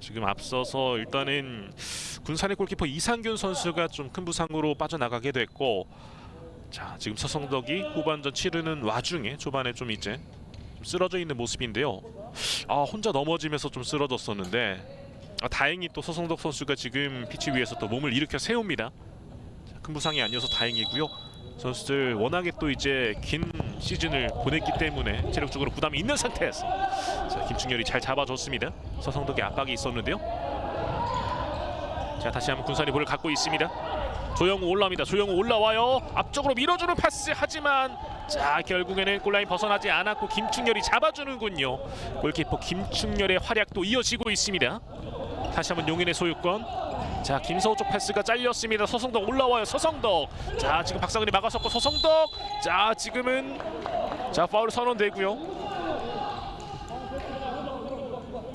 지금 앞서서 일단은 군산의 골키퍼 이상균 선수가 좀 큰 부상으로 빠져나가게 됐고, 자, 지금 서성덕이 후반전 치르는 와중에 초반에 좀 이제 쓰러져 있는 모습인데요. 혼자 넘어지면서 좀 쓰러졌었는데 다행히 또 서성덕 선수가 지금 피치 위에서 또 몸을 일으켜 세웁니다. 자, 큰 부상이 아니어서 다행이고요. 선수들 워낙에 또 이제 긴 시즌을 보냈기 때문에 체력적으로 부담이 있는 상태에서, 자, 김충렬이 잘 잡아줬습니다. 서성덕의 압박이 있었는데요. 자, 다시 한번 군산이 볼을 갖고 있습니다. 조영우 올라옵니다. 조영우 올라와요. 앞쪽으로 밀어주는 패스, 하지만 자, 결국에는 골라인 벗어나지 않았고 김충렬이 잡아주는군요. 골키퍼 김충렬의 활약도 이어지고 있습니다. 다시 한번 용인의 소유권. 자, 김서호 쪽 패스가 잘렸습니다. 서성덕 올라와요. 서성덕. 자, 지금 박상은이 막아섰고 서성덕. 자, 지금은 자, 파울 선언되고요.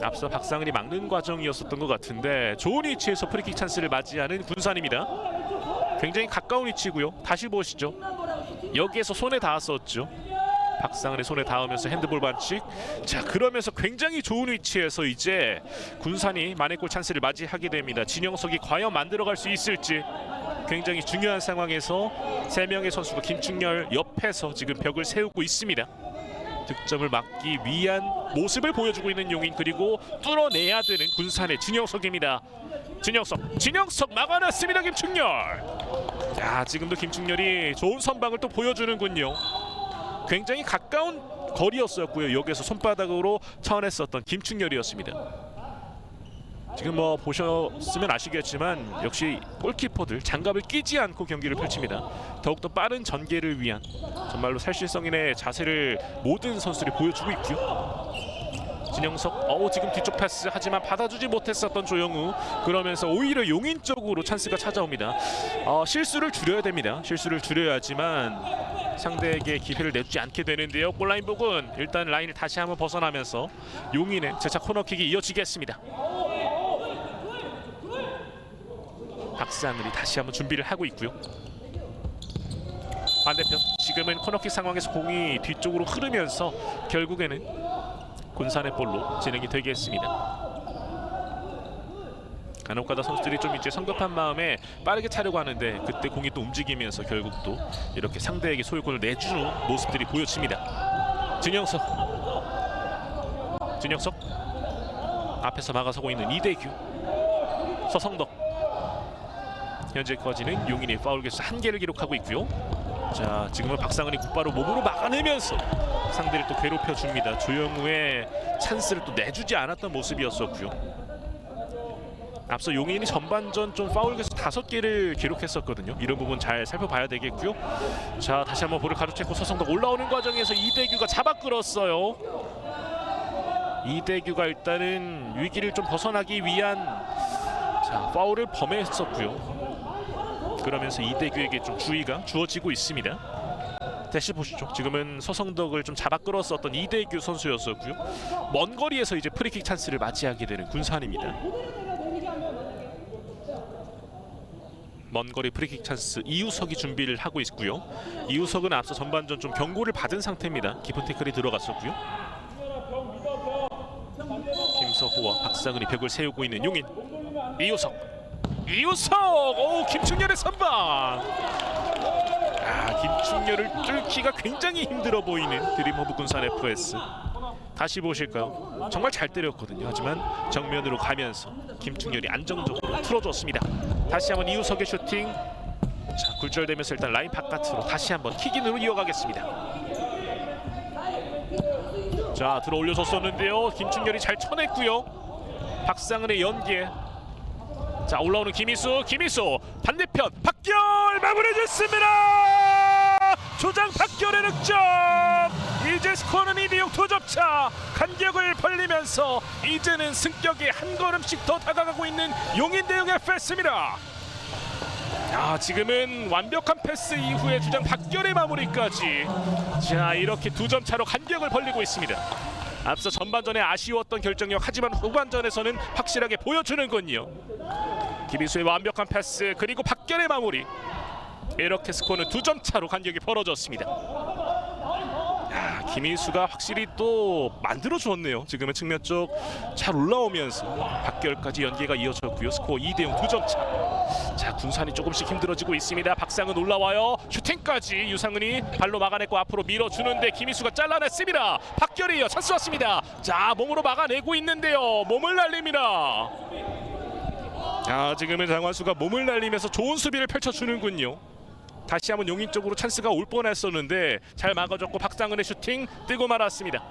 앞서 박상은이 막는 과정이었었던 것 같은데 좋은 위치에서 프리킥 찬스를 맞이하는 군산입니다. 굉장히 가까운 위치고요. 다시 보시죠. 여기에서 손에 닿았었죠. 박상은의 손에 닿으면서 핸드볼 반칙. 자, 그러면서 굉장히 좋은 위치에서 이제 군산이 만회골 찬스를 맞이하게 됩니다. 진영석이 과연 만들어갈 수 있을지 굉장히 중요한 상황에서 세 명의 선수가 김충렬 옆에서 지금 벽을 세우고 있습니다. 득점을 막기 위한 모습을 보여주고 있는 용인, 그리고 뚫어내야 되는 군산의 진영석입니다. 진영석 막아냈습니다. 김충렬. 자, 지금도 김충렬이 좋은 선방을 또 보여주는군요. 굉장히 가까운 거리였었고요. 여기서 손바닥으로 쳐냈었던 김충렬이었습니다. 지금 뭐 보셨으면 아시겠지만 역시 골키퍼들 장갑을 끼지 않고 경기를 펼칩니다. 더욱더 빠른 전개를 위한 정말로 살신성 있는 자세를 모든 선수들이 보여주고 있고요. 진영석, 지금 뒤쪽 패스, 하지만 받아주지 못했었던 조영우. 그러면서 오히려 용인 쪽으로 찬스가 찾아옵니다. 실수를 줄여야 됩니다. 실수를 줄여야지만 상대에게 기회를 내주지 않게 되는데요. 골라인 부분 일단 라인을 다시 한번 벗어나면서 용인의 재차 코너킥이 이어지겠습니다. 박상을이 다시 한번 준비를 하고 있고요. 반대편 지금은 코너킥 상황에서 공이 뒤쪽으로 흐르면서 결국에는 군산의 볼로 진행이 되겠습니다. 간혹가다 선수들이 좀 이제 성급한 마음에 빠르게 차려고 하는데 그때 공이 또 움직이면서 결국 또 이렇게 상대에게 소유권을 내주는 모습들이 보여집니다. 진영석 앞에서 막아서고 있는 이대규, 서성덕. 현재까지는 용인이 파울 개수 1개를 기록하고 있고요. 자, 지금은 박상은이 곧바로 몸으로 막아내면서 상대를 또 괴롭혀줍니다. 조영우의 찬스를 또 내주지 않았던 모습이었었고요. 앞서 용인이 전반전 좀 파울 개수 5개를 기록했었거든요. 이런 부분 잘 살펴봐야 되겠고요. 자, 다시 한번 볼을 가로채고 서성덕 올라오는 과정에서 이대규가 잡아 끌었어요. 이대규가 일단은 위기를 좀 벗어나기 위한 파울을 범했었고요. 그러면서 이대규에게 좀 주의가 주어지고 있습니다. 다시 보시죠. 지금은 서성덕을 좀 잡아 끌었었던 이대규 선수였었고요. 먼 거리에서 이제 프리킥 찬스를 맞이하게 되는 군산입니다. 먼 거리 프리킥 찬스 이우석이 준비를 하고 있고요. 이우석은 앞서 전반전 좀 경고를 받은 상태입니다. 깊은 태클이 들어갔었고요. 김서호와 박상은이 벽을 세우고 있는 용인. 이우석! 오, 김충렬의 선방! 김충렬을 뚫기가 굉장히 힘들어 보이는 드림허브 군산 FS. 다시 보실까요? 정말 잘 때렸거든요. 하지만 정면으로 가면서 김충렬이 안정적으로 틀어줬습니다. 다시 한번 이우석의 슈팅. 자, 굴절되면서 일단 라인 바깥으로 다시 한번 킥인으로 이어가겠습니다. 자, 들어 올려줬었는데요. 김충렬이 잘 쳐냈고요. 박상은의 연계. 자, 올라오는 김희수 반대편 박결 마무리됐습니다. 조장 박결의 득점. 이제 스코어는 2대0 2점차. 간격을 벌리면서 이제는 승격에 한 걸음씩 더 다가가고 있는 용인 대용 FS입니다. 지금은 완벽한 패스 이후에 주장 박결의 마무리까지. 자, 이렇게 2점 차로 간격을 벌리고 있습니다. 앞서 전반전에 아쉬웠던 결정력, 하지만 후반전에서는 확실하게 보여주는군요. 김희수의 완벽한 패스 그리고 박결의 마무리. 이렇게 스코어는 2점 차로 간격이 벌어졌습니다. 김희수가 확실히 또 만들어줬네요. 지금은 측면 쪽 잘 올라오면서 박결까지 연계가 이어졌고요. 스코어 2대0 2점 차. 자, 군산이 조금씩 힘들어지고 있습니다. 박상은 올라와요. 슈팅까지 유상은이 발로 막아내고 앞으로 밀어주는데 김희수가 잘라냈습니다. 박결이에요. 찬스 왔습니다. 자, 몸으로 막아내고 있는데요. 몸을 날립니다. 지금은 장환수가 몸을 날리면서 좋은 수비를 펼쳐주는군요. 다시 한번 용인 쪽으로 찬스가 올 뻔했었는데 잘 막아줬고 박상은의 슈팅 뜨고 말았습니다.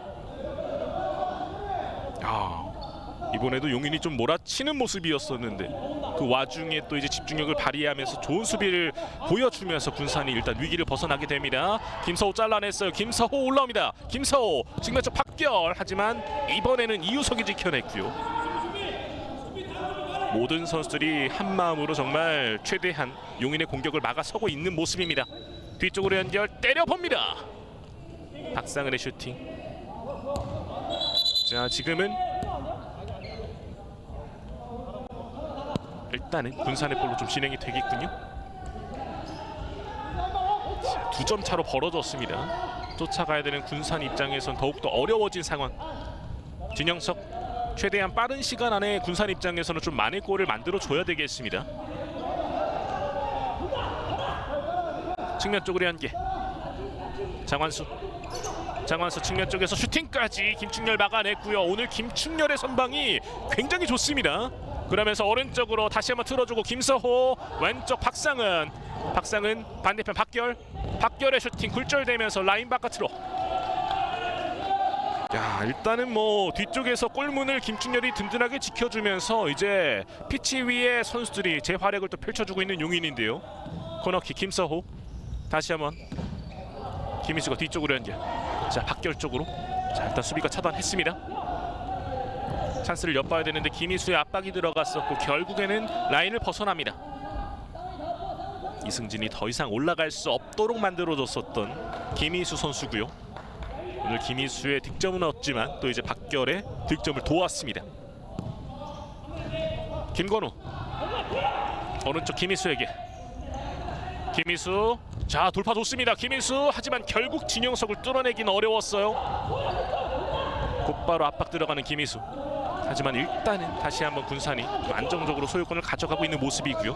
이번에도 용인이 좀 몰아치는 모습이었었는데 그 와중에 또 이제 집중력을 발휘하면서 좋은 수비를 보여주면서 군산이 일단 위기를 벗어나게 됩니다. 김서호 잘라냈어요. 김서호 올라옵니다. 김서호 측면적 박결. 하지만 이번에는 이우석이 지켜냈고요. 모든 선수들이 한 마음으로 정말 최대한 용인의 공격을 막아서고 있는 모습입니다. 뒤쪽으로 연결 때려봅니다. 박상은의 슈팅. 자, 지금은 일단은 군산의 볼로 좀 진행이 되겠군요. 자, 2점 차로 벌어졌습니다. 쫓아가야 되는 군산 입장에선 더욱더 어려워진 상황. 진영석 최대한 빠른 시간 안에 군산 입장에서는 좀 많은 골을 만들어줘야 되겠습니다. 측면 쪽으로 연계. 장환수 측면 쪽에서 슈팅까지 김충렬 막아냈고요. 오늘 김충렬의 선방이 굉장히 좋습니다. 그러면서 오른쪽으로 다시 한번 틀어주고 김서호, 왼쪽 박상은 반대편 박결의 슈팅 굴절되면서 라인 바깥으로. 일단은 뭐 뒤쪽에서 골문을 김충렬이 든든하게 지켜주면서 이제 피치 위에 선수들이 재활약을 또 펼쳐주고 있는 용인인데요. 코너킥 김서호. 다시 한번 김희수가 뒤쪽으로 연결. 자, 박결 쪽으로. 자, 일단 수비가 차단했습니다. 찬스를 엿봐야 되는데 김희수의 압박이 들어갔었고 결국에는 라인을 벗어납니다. 이승진이 더 이상 올라갈 수 없도록 만들어줬었던 김희수 선수고요. 오늘 김희수의 득점은 없지만 또 이제 박결의 득점을 도왔습니다. 김건우 오른쪽 김희수에게. 김희수 자 돌파 좋습니다. 김희수 하지만 결국 진영석을 뚫어내긴 어려웠어요. 곧바로 압박 들어가는 김희수. 하지만 일단은 다시 한번 군산이 좀 안정적으로 소유권을 가져가고 있는 모습이고요.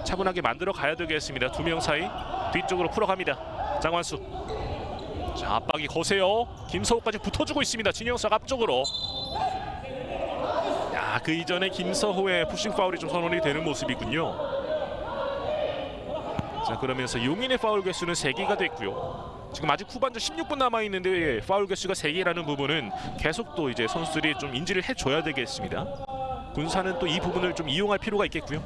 차분하게 만들어 가야 되겠습니다. 두 명 사이 뒤쪽으로 풀어갑니다. 장완수. 자, 압박이 거세요. 김서호까지 붙어주고 있습니다. 진영석 앞쪽으로. 야, 그 이전에 김서호의 푸싱 파울이 좀 선언이 되는 모습이군요. 자, 그러면서 용인의 파울 개수는 3개가 됐고요. 지금 아직 후반전 16분 남아 있는데 파울 개수가 3개라는 부분은 계속 또 이제 선수들이 좀 인지를 해줘야 되겠습니다. 군산은 또 이 부분을 좀 이용할 필요가 있겠고요.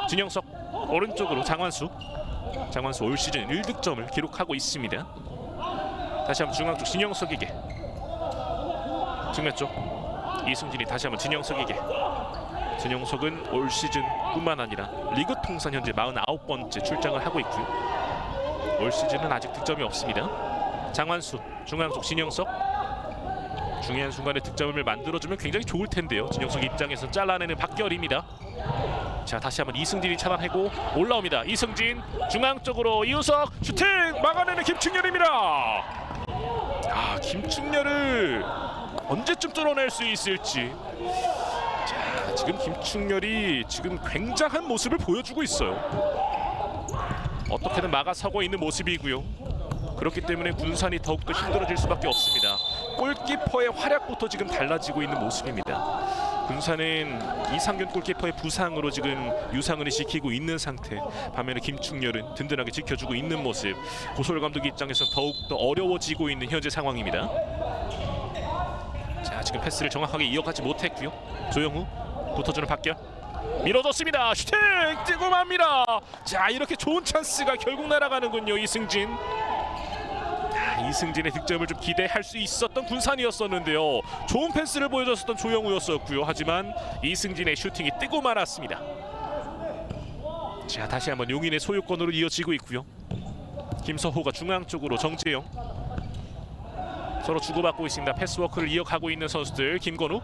진영석 오른쪽으로 장완수. 장완수 올 시즌 1득점을 기록하고 있습니다. 다시 한번 중앙 쪽 진영석에게. 측면 쪽 이승진이 다시 한번 진영석에게. 진영석은 올 시즌뿐만 아니라 리그 통산 현재 49번째 출장을 하고 있고요. 올 시즌은 아직 득점이 없습니다. 장완수 중앙 쪽 진영석. 중요한 순간에 득점을 만들어주면 굉장히 좋을 텐데요. 진영석 입장에서 잘라내는 박결입니다. 자, 다시 한번 이승진이 차단하고 올라옵니다. 이승진 중앙 쪽으로 이우석 슈팅 막아내는 김충렬입니다. 아, 김충렬을 언제쯤 뚫어낼 수 있을지. 자, 지금 김충렬이 지금 굉장한 모습을 보여주고 있어요. 어떻게든 막아서고 있는 모습이고요. 그렇기 때문에 군산이 더욱더 힘들어질 수밖에 없습니다. 골키퍼의 활약부터 지금 달라지고 있는 모습입니다. 군산은 이상균 골키퍼의 부상으로 지금 유상은을 지키고 있는 상태. 반면에 김충렬은 든든하게 지켜주고 있는 모습. 고솔 감독 입장에서 더욱더 어려워지고 있는 현재 상황입니다. 자, 지금 패스를 정확하게 이어가지 못했고요. 조영우 붙어주는 박결. 밀어줬습니다. 슈팅 뛰고 맙니다. 자, 이렇게 좋은 찬스가 결국 날아가는군요. 이승진. 이승진의 득점을 좀 기대할 수 있었던 군산이었었는데요. 좋은 패스를 보여줬었던 조영우였었고요. 하지만 이승진의 슈팅이 뜨고 말았습니다. 자, 다시 한번 용인의 소유권으로 이어지고 있고요. 김서호가 중앙 쪽으로 정재영. 서로 주고받고 있습니다. 패스워크를 이어가고 있는 선수들. 김건우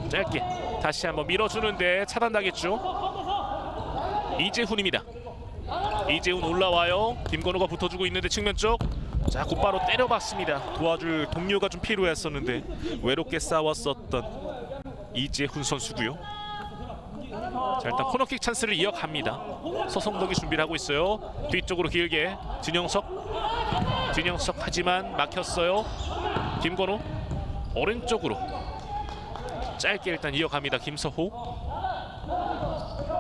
짧게 다시 한번 밀어주는데 차단당했죠. 이재훈입니다. 이재훈 올라와요. 김건우가 붙어주고 있는데 측면 쪽. 자, 곧바로 때려봤습니다. 도와줄 동료가 좀 필요했었는데 외롭게 싸웠었던 이재훈 선수고요. 자, 일단 코너킥 찬스를 이어갑니다. 서성덕이 준비를 하고 있어요. 뒤쪽으로 길게 진영석. 진영석 하지만 막혔어요. 김건우 오른쪽으로 짧게 일단 이어갑니다. 김서호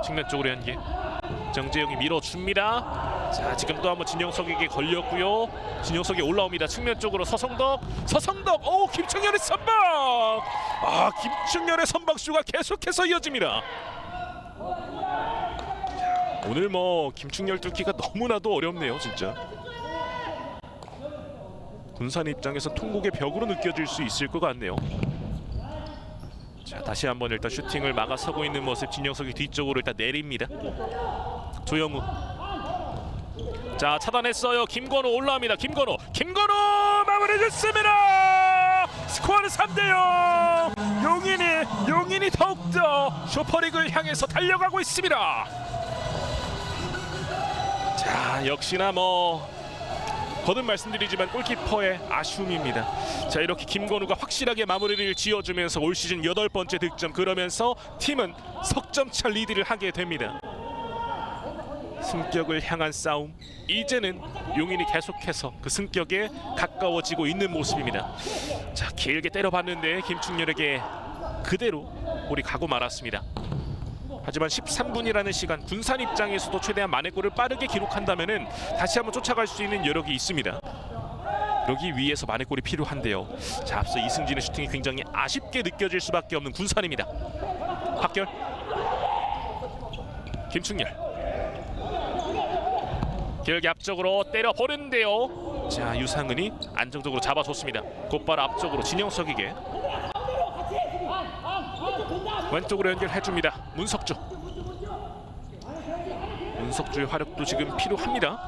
측면 쪽으로 연계. 정재영이 밀어줍니다. 자, 지금 또 한번 진영석에게 걸렸고요. 진영석이 올라옵니다. 측면 쪽으로 서성덕. 서성덕. 오, 김충렬의 선방. 아, 김충렬의 선방쇼가 계속해서 이어집니다. 자, 오늘 뭐 김충렬 뚫기가 너무나도 어렵네요, 진짜. 군산 입장에서 통곡의 벽으로 느껴질 수 있을 것 같네요. 자, 다시 한번 일단 슈팅을 막아서고 있는 모습. 진영석이 뒤쪽으로 일단 내립니다. 조영우. 자, 차단했어요. 김건우 올라옵니다. 김건우 마무리 됐습니다. 스코어는 3대0. 용인이 더욱더 슈퍼리그를 향해서 달려가고 있습니다. 자, 역시나 뭐 거듭 말씀드리지만 골키퍼의 아쉬움입니다. 자, 이렇게 김건우가 확실하게 마무리를 지어주면서 올 시즌 8번째 득점. 그러면서 팀은 석점차 리드를 하게 됩니다. 승격을 향한 싸움. 이제는 용인이 계속해서 그 승격에 가까워지고 있는 모습입니다. 자, 길게 때려봤는데 김충렬에게 그대로 볼이 가고 말았습니다. 하지만 13분이라는 시간, 군산 입장에서도 최대한 만회골을 빠르게 기록한다면은 다시 한번 쫓아갈 수 있는 여력이 있습니다. 여기 위에서 만회골이 필요한데요. 자, 앞서 이승진의 슈팅이 굉장히 아쉽게 느껴질 수밖에 없는 군산입니다. 박결. 김충렬. 길게 앞쪽으로 때려버리는데요. 자, 유상은이 안정적으로 잡아줬습니다. 곧바로 앞쪽으로 진영석에게. 왼쪽으로 연결해줍니다. 문석주. 문석주의 화력도 지금 필요합니다.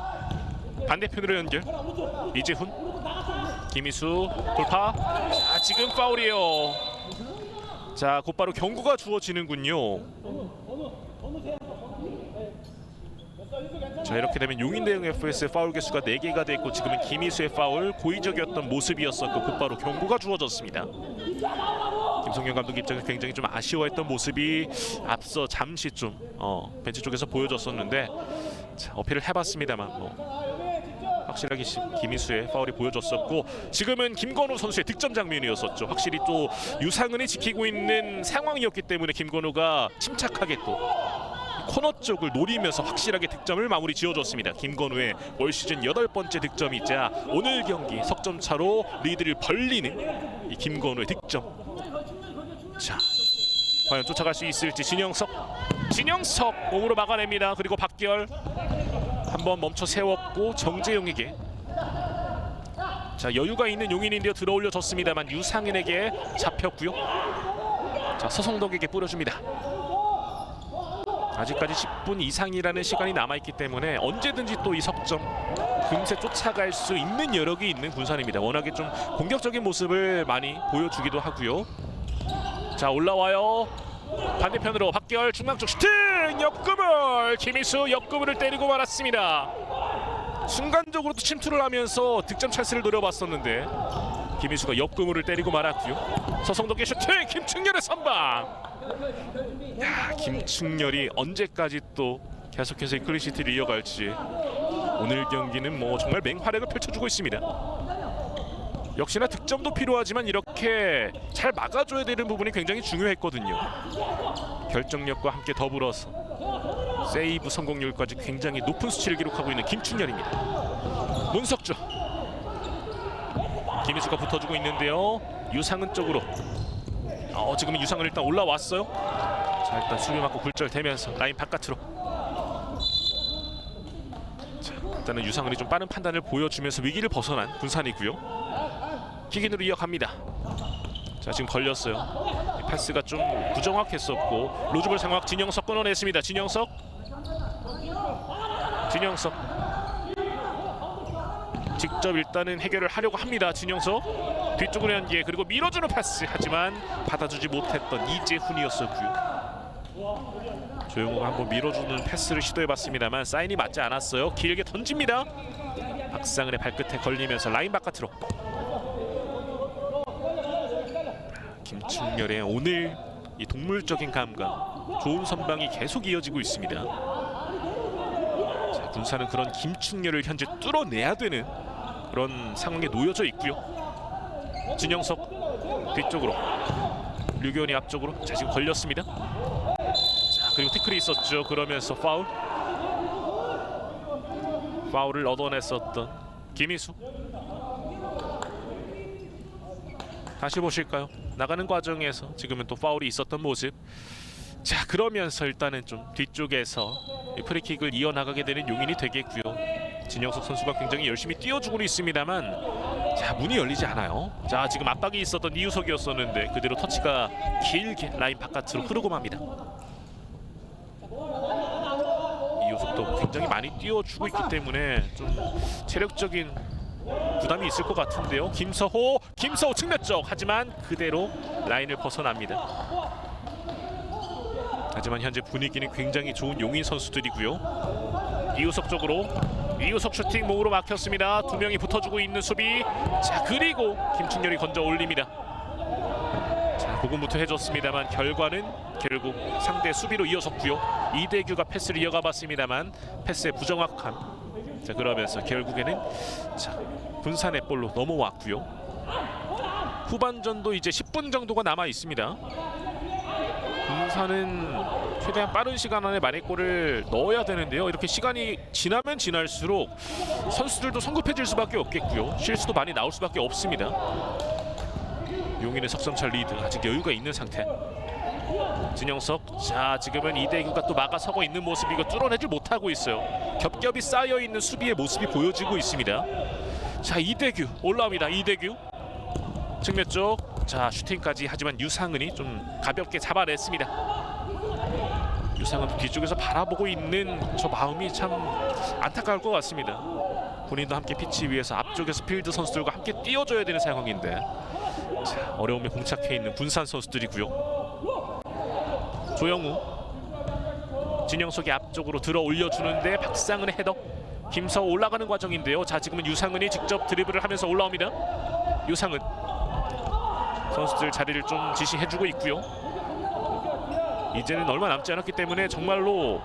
반대편으로 연결. 이재훈. 김희수 돌파. 자, 지금 파울이에요. 자, 곧바로 경고가 주어지는군요. 자, 이렇게 되면 용인대형 FS의 파울 개수가 4개가 됐고 지금은 김희수의 파울 고의적이었던 모습이었었고 곧바로 경고가 주어졌습니다. 김성현 감독 입장에서 굉장히 좀 아쉬워했던 모습이 앞서 잠시 좀 벤치 쪽에서 보여졌었는데 자, 어필을 해봤습니다만 확실하게 김희수의 파울이 보여줬었고 지금은 김건우 선수의 득점 장면이었었죠. 확실히 또 유상은이 지키고 있는 상황이었기 때문에 김건우가 침착하게 또 코너 쪽을 노리면서 확실하게 득점을 마무리 지어줬습니다. 김건우의 올 시즌 8번째 득점이자 오늘 경기 석점 차로 리드를 벌리는 이 김건우의 득점. 자, 과연 쫓아갈 수 있을지 진영석 몸으로 막아냅니다. 그리고 박기열 한번 멈춰 세웠고 정재용에게 자 여유가 있는 용인인데요. 들어올려 줬습니다만 유상은에게 잡혔고요. 자 서성덕에게 뿌려줍니다. 아직까지 10분 이상이라는 시간이 남아있기 때문에 언제든지 또 이 석점 금세 쫓아갈 수 있는 여력이 있는 군산입니다. 워낙에 좀 공격적인 모습을 많이 보여주기도 하고요. 자 올라와요. 반대편으로 박기열 중앙 쪽 슈팅! 역금을! 김희수 역금을 때리고 말았습니다. 순간적으로 또 침투를 하면서 득점 찬스를 노려봤었는데 김희수가 역금을 때리고 말았고요. 서성덕의 슈팅! 김충렬의 선방! 야, 김충렬이 언제까지 또 계속해서 이 클린시티를 이어갈지 오늘 경기는 뭐 정말 맹활약을 펼쳐주고 있습니다. 역시나 득점도 필요하지만 이렇게 잘 막아줘야 되는 부분이 굉장히 중요했거든요. 결정력과 함께 더불어서 세이브 성공률까지 굉장히 높은 수치를 기록하고 있는 김충렬입니다. 문석주 김희수가 붙어주고 있는데요. 유상은 쪽으로 지금은 유상은 일단 올라왔어요. 자 일단 수비 맞고 굴절되면서 라인 바깥으로 자 일단은 유상은이 좀 빠른 판단을 보여주면서 위기를 벗어난 군산이고요. 킥인으로 이어갑니다. 자 지금 걸렸어요. 패스가 좀 부정확했었고 로즈볼 상황 진영석 끊어냈습니다. 진영석 직접 일단은 해결을 하려고 합니다. 진영석 뒤쪽으로 연계 그리고 밀어주는 패스 하지만 받아주지 못했던 이재훈이었었고요. 조용호가 한번 밀어주는 패스를 시도해봤습니다만 사인이 맞지 않았어요. 길게 던집니다. 박상은의 발끝에 걸리면서 라인 바깥으로 김충렬의 오늘 이 동물적인 감각 좋은 선방이 계속 이어지고 있습니다. 자, 군산은 그런 김충렬을 현재 뚫어내야 되는 그런 상황에 놓여져 있고요. 진영석 뒤쪽으로 류교원이 앞쪽으로 자 지금 걸렸습니다. 자 그리고 태클이 있었죠. 그러면서 파울을 얻어냈었던 김희수. 다시 보실까요? 나가는 과정에서 지금은 또 파울이 있었던 모습. 자 그러면서 일단은 좀 뒤쪽에서 이 프리킥을 이어나가게 되는 용인이 되겠고요. 진영석 선수가 굉장히 열심히 뛰어주고 있습니다만 자 문이 열리지 않아요. 자 지금 압박이 있었던 이우석이었었는데 그대로 터치가 길게 라인 바깥으로 흐르고 맙니다. 이우석도 굉장히 많이 뛰어주고 있기 때문에 좀 체력적인 부담이 있을 것 같은데요. 김서호 측면쪽 하지만 그대로 라인을 벗어납니다. 하지만 현재 분위기는 굉장히 좋은 용인 선수들이고요. 이우석 쪽으로 이우석 슈팅 몸으로 막혔습니다. 두 명이 붙어주고 있는 수비. 자 그리고 김충렬이 건져 올립니다. 자 고군부터 해줬습니다만 결과는 결국 상대 수비로 이어섰고요. 이대규가 패스를 이어가 봤습니다만 패스의 부정확함. 자 그러면서 결국에는 자 군산의 볼로 넘어왔고요. 후반전도 이제 10분 정도가 남아 있습니다. 군산은 최대한 빠른 시간 안에 만회골을 넣어야 되는데요. 이렇게 시간이 지나면 지날수록 선수들도 성급해질 수밖에 없겠고요. 실수도 많이 나올 수밖에 없습니다. 용인의 석점차 리드 아직 여유가 있는 상태. 진영석 자 지금은 이대규가 또 막아서고 있는 모습 이거 뚫어내지 못하고 있어요. 겹겹이 쌓여있는 수비의 모습이 보여지고 있습니다. 자 이대규 올라옵니다. 이대규 측면 쪽 자 슈팅까지 하지만 유상은이 좀 가볍게 잡아냈습니다. 유상은 뒤쪽에서 바라보고 있는 저 마음이 참 안타까울 것 같습니다. 본인도 함께 피치 위에서 앞쪽에서 필드 선수들과 함께 뛰어줘야 되는 상황인데 자, 어려움에 봉착해 있는 군산 선수들이고요. 조영우 진영석이 앞쪽으로 들어 올려주는데 박상은의 헤더. 김서호 올라가는 과정인데요. 자 지금은 유상은이 직접 드리블을 하면서 올라옵니다. 유상은 선수들 자리를 좀 지시해주고 있고요. 이제는 얼마 남지 않았기 때문에 정말로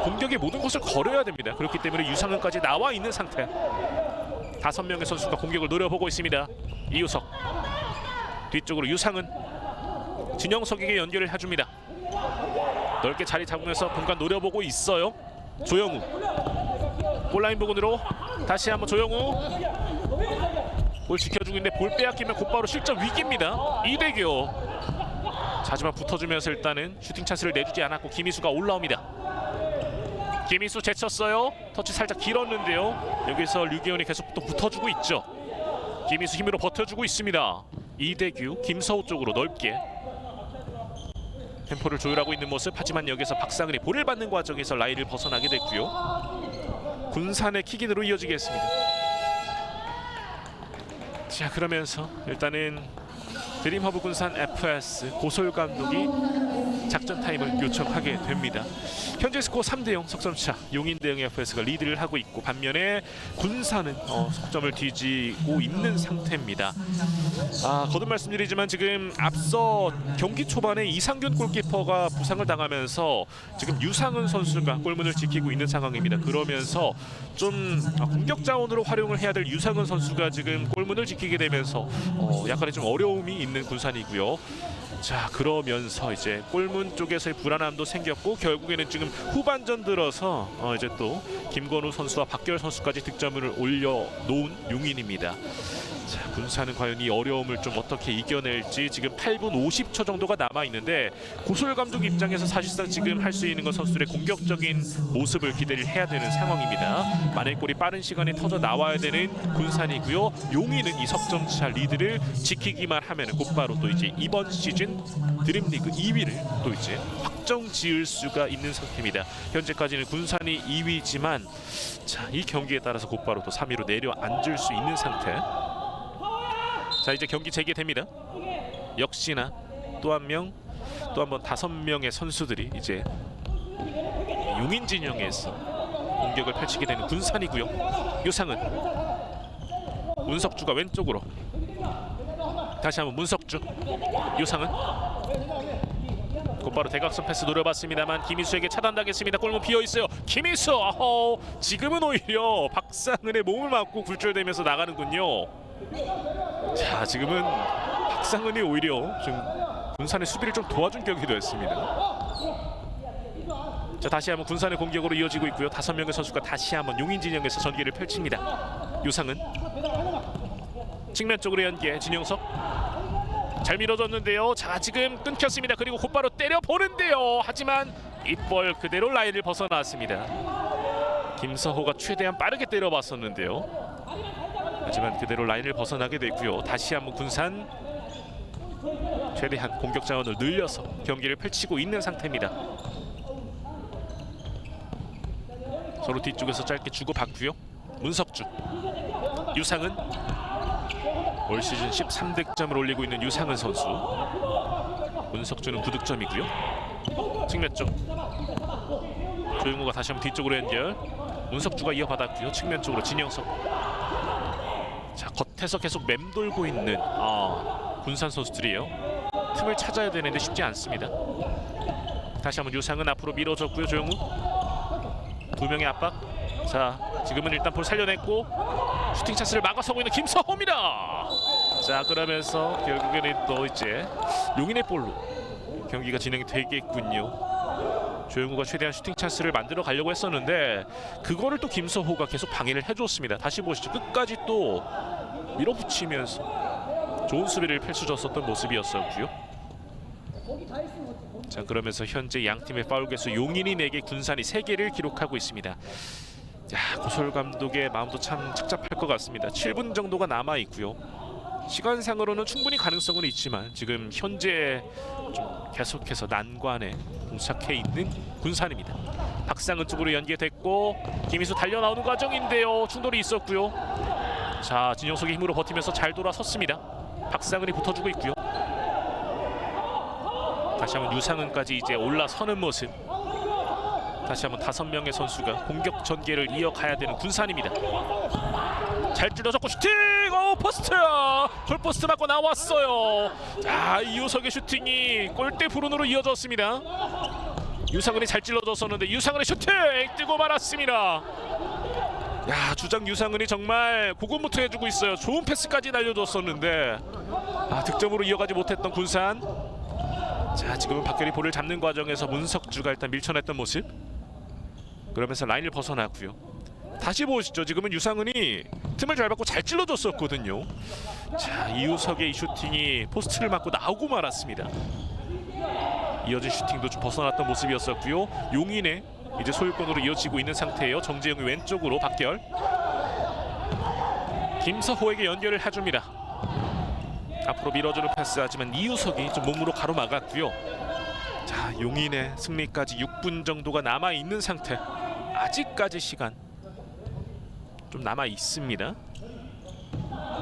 공격의 모든 것을 걸어야 됩니다. 그렇기 때문에 유상은까지 나와 있는 상태. 5명의 선수가 공격을 노려보고 있습니다. 이우석 뒤쪽으로 유상은 진영석에게 연결을 해줍니다. 넓게 자리 잡으면서 공간 노려보고 있어요. 조영우 골라인 부근으로 다시 한번 조영우 볼 지켜주고 있는데 볼 빼앗기면 곧바로 실점 위기입니다. 이대교 하지만 붙어주면서 일단은 슈팅 찬스를 내주지 않았고 김희수가 올라옵니다. 김희수 제쳤어요. 터치 살짝 길었는데요. 여기서 류기현이 계속 또 붙어주고 있죠. 김희수 힘으로 버텨주고 있습니다. 이대규 김서우 쪽으로 넓게 템포를 조율하고 있는 모습. 하지만 여기서 박상은이 볼을 받는 과정에서 라인을 벗어나게 됐고요. 군산의 킥인으로 이어지겠습니다. 자, 그러면서 일단은 드림허브 군산 FS 고솔 감독이 작전 타임을 요청하게 됩니다. 현재 스코어 3대0 석점차 용인 대응 FS가 리드를 하고 있고 반면에 군산은 석점을 뒤지고 있는 상태입니다. 거듭 말씀드리지만 지금 앞서 경기 초반에 이상균 골키퍼가 부상을 당하면서 지금 유상은 선수가 골문을 지키고 있는 상황입니다. 그러면서 좀 공격 자원으로 활용을 해야 될 유상은 선수가 지금 골문을 지키게 되면서 약간의 좀 어려움이 있는 군산이고요. 자, 그러면서 이제 골문 쪽에서의 불안함도 생겼고 결국에는 지금 후반전 들어서 이제 또 김건우 선수와 박결 선수까지 득점을 올려놓은 용인입니다. 자, 군산은 과연 이 어려움을 좀 어떻게 이겨낼지. 지금 8분 50초 정도가 남아 있는데 고솔 감독 입장에서 사실상 지금 할 수 있는 건 선수들의 공격적인 모습을 기대를 해야 되는 상황입니다. 만회골이 빠른 시간에 터져 나와야 되는 군산이고요. 용인은 이 석점차 리드를 지키기만 하면 곧바로 또 이제 이번 시즌 드림리그 2위를 또 이제 확정 지을 수가 있는 상태입니다. 현재까지는 군산이 2위지만 자, 이 경기에 따라서 곧바로 또 3위로 내려앉을 수 있는 상태. 자, 이제 경기 재개됩니다. 역시나 또 한 번 5명의 선수들이 이제 용인 진영에서 공격을 펼치게 되는 군산이고요. 유상은 문석주가 왼쪽으로 다시 한번 문석주 유상은 곧바로 대각선 패스 노려봤습니다만 김희수에게 차단당했습니다. 골문 비어있어요. 김희수 지금은 오히려 박상은의 몸을 맞고 굴절되면서 나가는군요. 자, 지금은 박상은이 오히려 좀 군산의 수비를 좀 도와준 격이기도 했습니다. 자, 다시 한번 군산의 공격으로 이어지고 있고요. 5명의 선수가 다시 한번 용인 진영에서 전개를 펼칩니다. 유상은 측면 쪽으로 연계 진영석 잘 밀어줬는데요. 자, 지금 끊겼습니다. 그리고 곧바로 때려보는데요. 하지만 잇볼 그대로 라인을 벗어났습니다. 김서호가 최대한 빠르게 때려봤었는데요. 하지만 그대로 라인을 벗어나게 되고요. 다시 한번 군산 최대한 공격 자원을 늘려서 경기를 펼치고 있는 상태입니다. 서로 뒤쪽에서 짧게 주고받고요. 문석주 유상은 올 시즌 13득점을 올리고 있는 유상은 선수. 문석주는 9득점이고요. 측면 쪽 조용우가 다시 한번 뒤쪽으로 연결. 문석주가 이어받았고요. 측면 쪽으로 진영석. 자, 겉에서 계속 맴돌고 있는 군산 선수들이에요. 틈을 찾아야 되는데 쉽지 않습니다. 다시 한번 유상은 앞으로 밀어줬고요. 조용우 2명의 압박. 자, 지금은 일단 볼 살려냈고 슈팅 찬스를 막아서고 있는 김서호입니다. 자, 그러면서 결국에는 또 이제 용인의 볼로 경기가 진행이 되겠군요. 조용우가 최대한 슈팅 찬스를 만들어 가려고 했었는데 그거를 또 김서호가 계속 방해를 해줬습니다. 다시 보시죠. 끝까지 또 밀어붙이면서 좋은 수비를 펼쳐줬었던 모습이었었고요. 자, 그러면서 현재 양 팀의 파울 개수 용인이 4개, 군산이 3개를 기록하고 있습니다. 자, 고솔 감독의 마음도 참 착잡할 것 같습니다. 7분 정도가 남아 있고요. 시간상으로는 충분히 가능성은 있지만 지금 현재 좀 계속해서 난관에 봉착해 있는 군산입니다. 박상은 쪽으로 연계됐고 김희수 달려나오는 과정인데요. 충돌이 있었고요. 자, 진영석의 힘으로 버티면서 잘 돌아섰습니다. 박상은이 붙어주고 있고요. 다시 한번 유상은까지 이제 올라서는 모습. 다시 한번 5명의 선수가 공격 전개를 이어가야 되는 군산입니다. 잘 찔러졌고 슈팅! 포스트! 골포스트 맞고 나왔어요. 자, 이우석의 슈팅이 골대 불운으로 이어졌습니다. 유상은이 잘 찔러줬었는데 유상은의 슈팅! 뜨고 말았습니다. 야, 주장 유상은이 정말 고군분투해주고 있어요. 좋은 패스까지 날려줬었는데 득점으로 이어가지 못했던 군산. 자, 지금은 박결이 볼을 잡는 과정에서 문석주가 일단 밀쳐냈던 모습. 그러면서 라인을 벗어나고요. 다시 보시죠. 지금은 유상은이 틈을 잘 받고 잘 찔러줬었거든요. 자, 이우석의 이 슈팅이 포스트를 맞고 나오고 말았습니다. 이어진 슈팅도 좀 벗어났던 모습이었었고요. 용인의 이제 소유권으로 이어지고 있는 상태예요. 정재영이 왼쪽으로 박결. 김서호에게 연결을 해줍니다. 앞으로 밀어주는 패스 하지만 이우석이 좀 몸으로 가로막았고요. 자, 용인의 승리까지 6분 정도가 남아 있는 상태. 아직까지 시간 좀 남아 있습니다.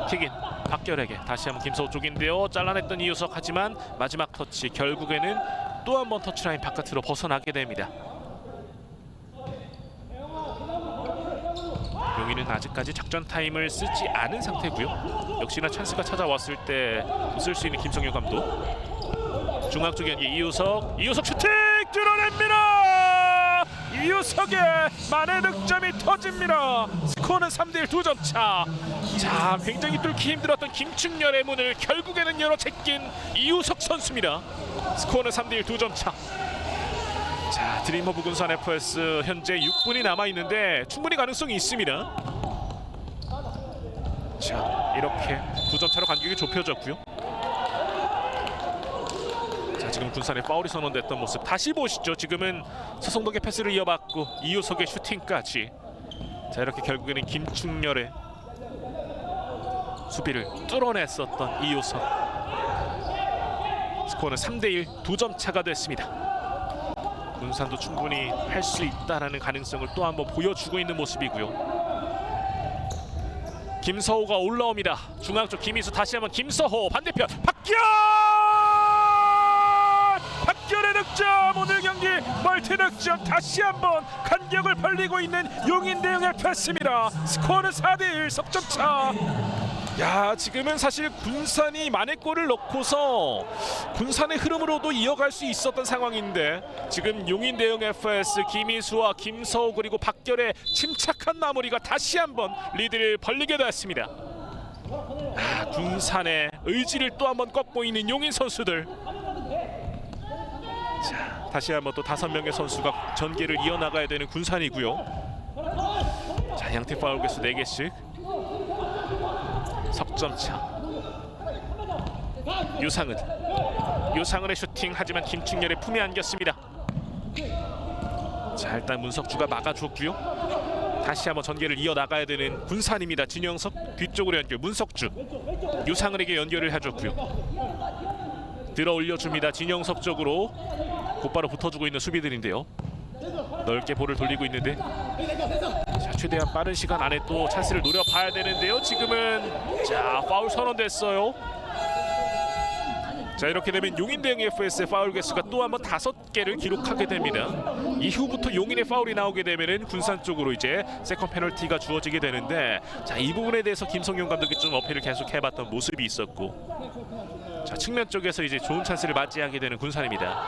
킥인 박결에게 다시 한번 김서호 쪽인데요. 잘라냈던 이우석 하지만 마지막 터치 결국에는 또 한 번 터치라인 바깥으로 벗어나게 됩니다. 용인은 아직까지 작전 타임을 쓰지 않은 상태고요. 역시나 찬스가 찾아왔을 때 쓸 수 있는 김성효 감독. 중앙 쪽 연기 이우석 슈팅 뚫어냅니다. 이우석의 만회 득점이 터집니다. 스코어는 3대1 2점 차. 자, 굉장히 뚫기 힘들었던 김충렬의 문을 결국에는 열어제낀 이우석 선수입니다. 스코어는 3대1 2점 차. 자, 드림허브 군산 FS 현재 6분이 남아 있는데 충분히 가능성이 있습니다. 자, 이렇게 2점 차로 간격이 좁혀졌고요. 자, 지금 군산의 파울이 선언됐던 모습 다시 보시죠. 지금은 서성덕의 패스를 이어받고 이우석의 슈팅까지. 자, 이렇게 결국에는 김충렬의 수비를 뚫어냈었던 이우석. 스코어는 3대1 2점 차가 됐습니다. 군산도 충분히 할 수 있다라는 가능성을 또 한번 보여주고 있는 모습이고요. 김서호가 올라옵니다. 중앙 쪽 김희수 다시 한번 김서호 반대편 박결의 득점. 오늘 경기 멀티 득점 다시 한번 간격을 벌리고 있는 용인 대응의 패스입니다. 스코어는 4대1 석점차. 야, 지금은 사실 군산이 만회골을 넣고서 군산의 흐름으로도 이어갈 수 있었던 상황인데 지금 용인 대응 FS 김희수와 김서호 그리고 박결의 침착한 마무리가 다시 한번 리드를 벌리게 되었습니다. 군산의 의지를 또 한번 꺾고 있는 용인 선수들. 자, 다시 한번 또 5명의 선수가 전개를 이어나가야 되는 군산이고요. 자, 양팀 파울 개수 4개씩. 석점차. 유상은의 슈팅 하지만 김충렬의 품에 안겼습니다. 자, 일단 문석주가 막아줬고요. 다시 한번 전개를 이어나가야 되는 군산입니다. 진영석 뒤쪽으로 연결. 문석주 유상은에게 연결을 해줬고요. 들어 올려줍니다. 진영석 쪽으로 곧바로 붙어주고 있는 수비들인데요. 넓게 볼을 돌리고 있는데 자, 최대한 빠른 시간 안에 또 찬스를 노려봐야 되는데요. 지금은 자, 파울 선언됐어요. 자, 이렇게 되면 용인 대응 FS의 파울 개수가 또 한번 5개를 기록하게 됩니다. 이후부터 용인의 파울이 나오게 되면은 군산 쪽으로 이제 세컨 페널티가 주어지게 되는데 자, 이 부분에 대해서 김성용 감독이 좀 어필을 계속 해봤던 모습이 있었고 자, 측면 쪽에서 이제 좋은 찬스를 맞이하게 되는 군산입니다.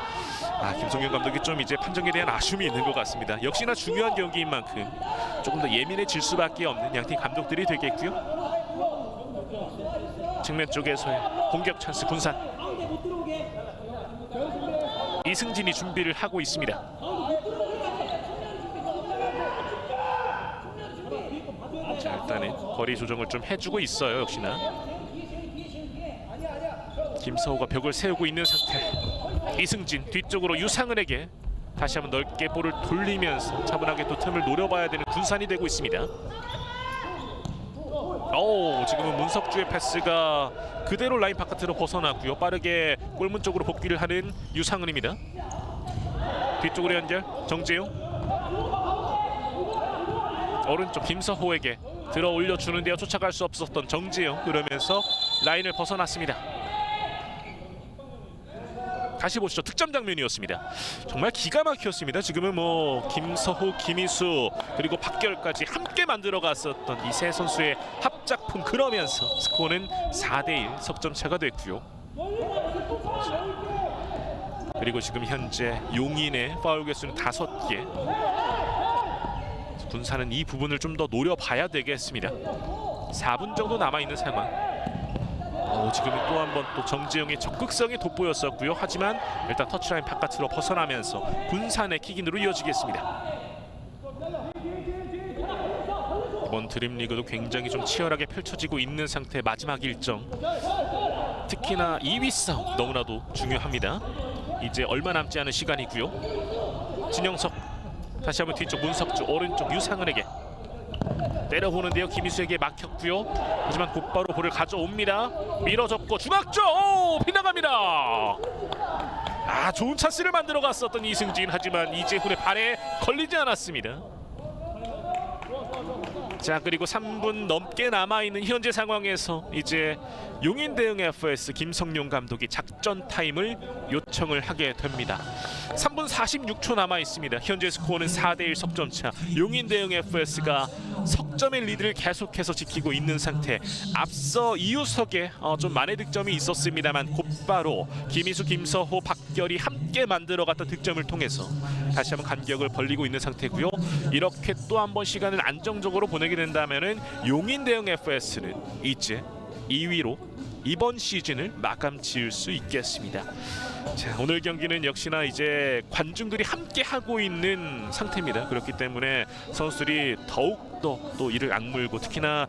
김성용 감독이 좀 이제 판정에 대한 아쉬움이 있는 것 같습니다. 역시나 중요한 경기인 만큼 조금 더 예민해질 수밖에 없는 양팀 감독들이 되겠고요. 측면 쪽에서의 공격 찬스 군산. 이승진이 준비를 하고 있습니다. 자, 일단은 거리 조정을 좀 해주고 있어요. 역시나 김서호가 벽을 세우고 있는 상태. 이승진 뒤쪽으로 유상은에게 다시 한번 넓게 볼을 돌리면서 차분하게 또 틈을 노려봐야 되는 군산이 되고 있습니다. 지금은 문석주의 패스가 그대로 라인 바깥으로 벗어나고요. 빠르게 골문 쪽으로 복귀를 하는 유상은입니다. 뒤쪽으로 연결 정재용. 오른쪽 김서호에게 들어 올려주는데요. 쫓아갈 수 없었던 정재용. 그러면서 라인을 벗어났습니다. 다시 보시죠. 득점 장면이었습니다. 정말 기가 막혔습니다. 지금은 뭐 김서호, 김희수 그리고 박결까지 함께 만들어갔었던 이 세 선수의 합작품, 그러면서 스코어는 4대1 석점 차가 됐고요. 그리고 지금 현재 용인의 파울 개수는 5개. 군사는 이 부분을 좀 더 노려봐야 되겠습니다. 4분 정도 남아있는 상황. 지금은 또 한 번 또 정지영의 적극성이 돋보였었고요. 하지만 일단 터치라인 바깥으로 벗어나면서 군산의 킥인으로 이어지겠습니다. 이번 드림리그도 굉장히 좀 치열하게 펼쳐지고 있는 상태의 마지막 일정. 특히나 2위 싸움 너무나도 중요합니다. 이제 얼마 남지 않은 시간이고요. 진영석 다시 한번 뒤쪽 문석주, 오른쪽 유상은에게 때려보는데요. 김희수에게 막혔고요. 하지만 곧바로 볼을 가져옵니다. 밀어접고 중앙쪽 빗나갑니다. 좋은 찬스를 만들어갔었던 이승진, 하지만 이재훈의 발에 걸리지 않았습니다. 자, 그리고 3분 넘게 남아있는 현재 상황에서 이제 용인 대응 FS 김성룡 감독이 작전 타임을 요청을 하게 됩니다. 3분 46초 남아있습니다. 현재 스코어는 4대1 석점차. 용인 대응 FS가 석점의 리드를 계속해서 지키고 있는 상태. 앞서 이유석에 좀 만회 득점이 있었습니다만 곧바로 김희수, 김서호, 박결이 함께 만들어갔던 득점을 통해서 다시 한번 간격을 벌리고 있는 상태고요. 이렇게 또 한 번 시간을 안정적으로 보내게 된다면은 용인 대응 FS는 이제 2위로 이번 시즌을 마감 지을 수 있겠습니다. 자, 오늘 경기는 역시나 이제 관중들이 함께 하고 있는 상태입니다. 그렇기 때문에 선수들이 더욱더 또 이를 악물고, 특히나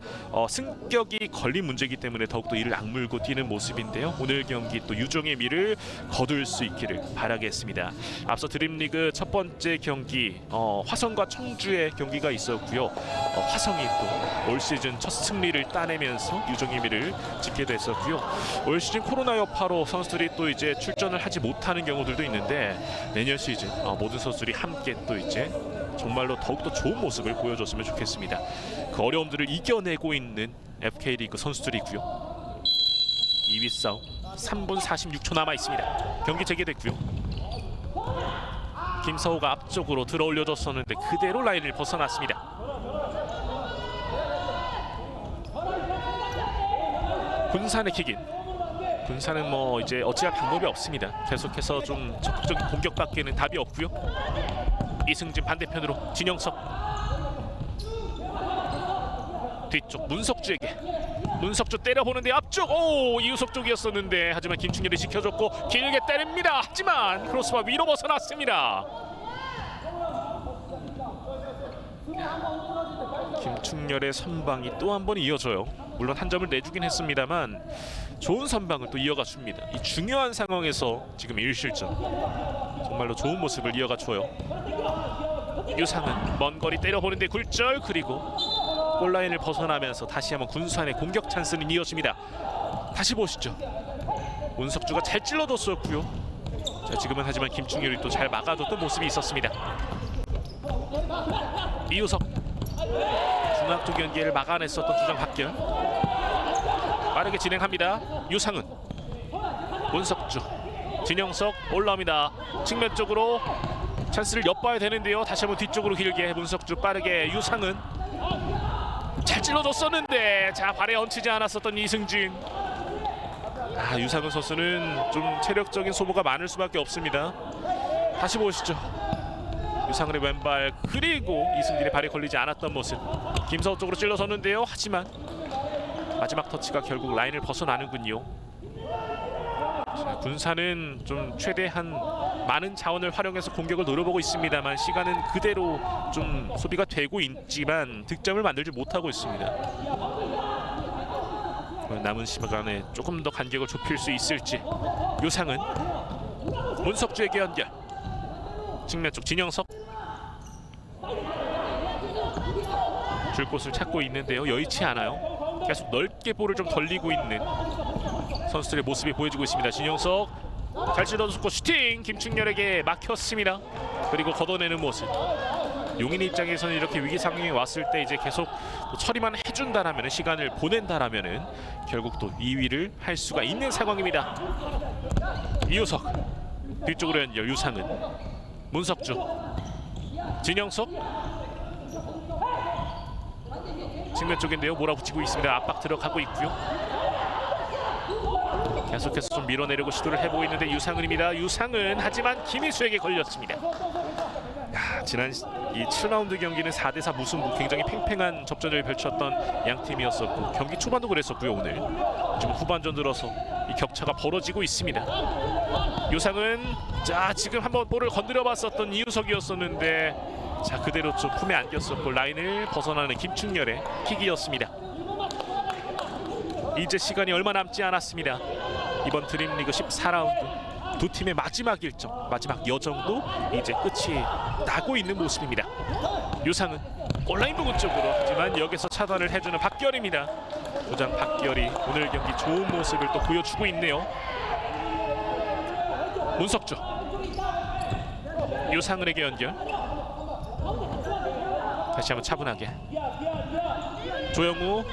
승격이 걸린 문제이기 때문에 더욱더 이를 악물고 뛰는 모습인데요. 오늘 경기 또 유종의 미를 거둘 수 있기를 바라겠습니다. 앞서 드림리그 첫 번째 경기 화성과 청주의 경기가 있었고요. 화성이 또 올 시즌 첫 승리를 따내면서 유종의 미를 짓게 됐었고요. 올 시즌 코로나 여파로 선수들이 또 이제 출전을 하지 못하는 경우들도 있는데, 내년 시즌 모든 선수들이 함께 또 이제 정말로 더욱더 좋은 모습을 보여줬으면 좋겠습니다. 그 어려움들을 이겨내고 있는 FK리그 선수들이고요. 2위 싸움 3분 46초 남아 있습니다. 경기 재개됐고요. 김서호가 앞쪽으로 들어 올려줬었는데 그대로 라인을 벗어났습니다. 군산의 킥인. 군산은 뭐 이제 어찌할 방법이 없습니다. 계속해서 좀 적극적인 공격밖에는 답이 없고요. 이승진 반대편으로 진영석, 뒤쪽 문석주에게, 문석주 때려보는데 앞쪽 이우석 쪽이었었는데, 하지만 김충렬이 지켜줬고 길게 때립니다. 하지만 크로스바 위로 벗어났습니다. 김충렬의 선방이 또 한 번 이어져요. 물론 한 점을 내주긴 했습니다만 좋은 선방을 또 이어가 줍니다. 이 중요한 상황에서 지금 1실점, 정말로 좋은 모습을 이어가 줘요. 유상은 먼 거리 때려보는데 굴절, 그리고 골라인을 벗어나면서 다시 한번 군산의 공격 찬스는 이어집니다. 다시 보시죠. 문석주가 잘 찔러줬었고요. 자, 지금은 하지만 김충렬이 또 잘 막아줬던 모습이 있었습니다. 이우석 중앙쪽 연계를 막아냈었던 주장 박결. 빠르게 진행합니다. 유상은, 문석주, 진영석 올라옵니다. 측면 쪽으로 찬스를 엿봐야 되는데요. 다시 한번 뒤쪽으로 길게 문석주, 빠르게 유상은 잘 찔러줬었는데 자, 발에 얹히지 않았었던 이승진. 유상은 선수는 좀 체력적인 소모가 많을 수밖에 없습니다. 다시 보시죠. 유상은의 왼발, 그리고 이승진의 발에 걸리지 않았던 모습. 김서호 쪽으로 찔러섰는데요. 하지만 마지막 터치가 결국 라인을 벗어나는군요. 자, 군산은 좀 최대한 많은 자원을 활용해서 공격을 노려보고 있습니다만 시간은 그대로 좀 소비가 되고 있지만 득점을 만들지 못하고 있습니다. 남은 시간에 조금 더 간격을 좁힐 수 있을지. 유상은 문석주에게 연결. 측면 쪽 진영석, 줄 곳을 찾고 있는데요. 여의치 않아요. 계속 넓게 볼을 좀 돌리고 있는 선수들의 모습이 보여지고 있습니다. 진영석 잘 찔러줬고 슈팅, 김충렬에게 막혔습니다. 그리고 걷어내는 모습. 용인 입장에서는 이렇게 위기 상황이 왔을 때 이제 계속 처리만 해준다라면, 시간을 보낸다라면 결국 또 2위를 할 수가 있는 상황입니다. 이우석 뒤쪽으로 연결 유상은, 문석주, 진영석 측면 쪽인데요. 몰아붙이고 있습니다. 압박 들어가고 있고요. 계속해서 좀 밀어내려고 시도를 해보고 있는데 유상은입니다. 유상은 하지만 김희수에게 걸렸습니다. 지난 이 7라운드 경기는 4대4 무승부, 굉장히 팽팽한 접전을 펼쳤던 양 팀이었었고 경기 초반도 그랬었고요. 오늘 지금 후반전 들어서 이 격차가 벌어지고 있습니다. 유상은 자 지금 한번 볼을 건드려봤었던 이우석이었었는데 자 그대로 좀 품에 안겼었고 라인을 벗어나는 김충렬의 킥이었습니다. 이제 시간이 얼마 남지 않았습니다. 이번 드림리그 14라운드 두 팀의 마지막 일정, 마지막 여정도 이제 끝이 나고 있는 모습입니다. 유상은 온라인 부근 쪽으로, 하지만 여기서 차단을 해주는 박결입니다. 조장 박결이 오늘 경기 좋은 모습을 또 보여주고 있네요. 문석주, 유상은에게 연결. 다시 한번 차분하게 조영우.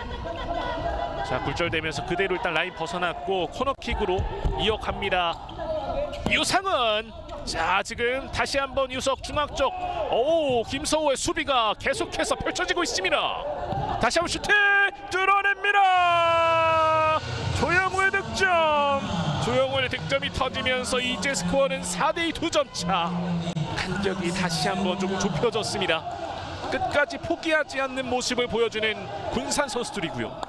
자 굴절되면서 그대로 일단 라인 벗어났고 코너킥으로 이어갑니다. 유상은 자 지금 다시 한번 유석 중앙 쪽. 오 김서호의 수비가 계속해서 펼쳐지고 있습니다. 다시 한번 슈팅 뚫어냅니다. 조영우의 득점. 조영우의 득점이 터지면서 이제 스코어는 4대2 2점 차. 간격이 다시 한번 조금 좁혀졌습니다. 끝까지 포기하지 않는 모습을 보여주는 군산 선수들이고요.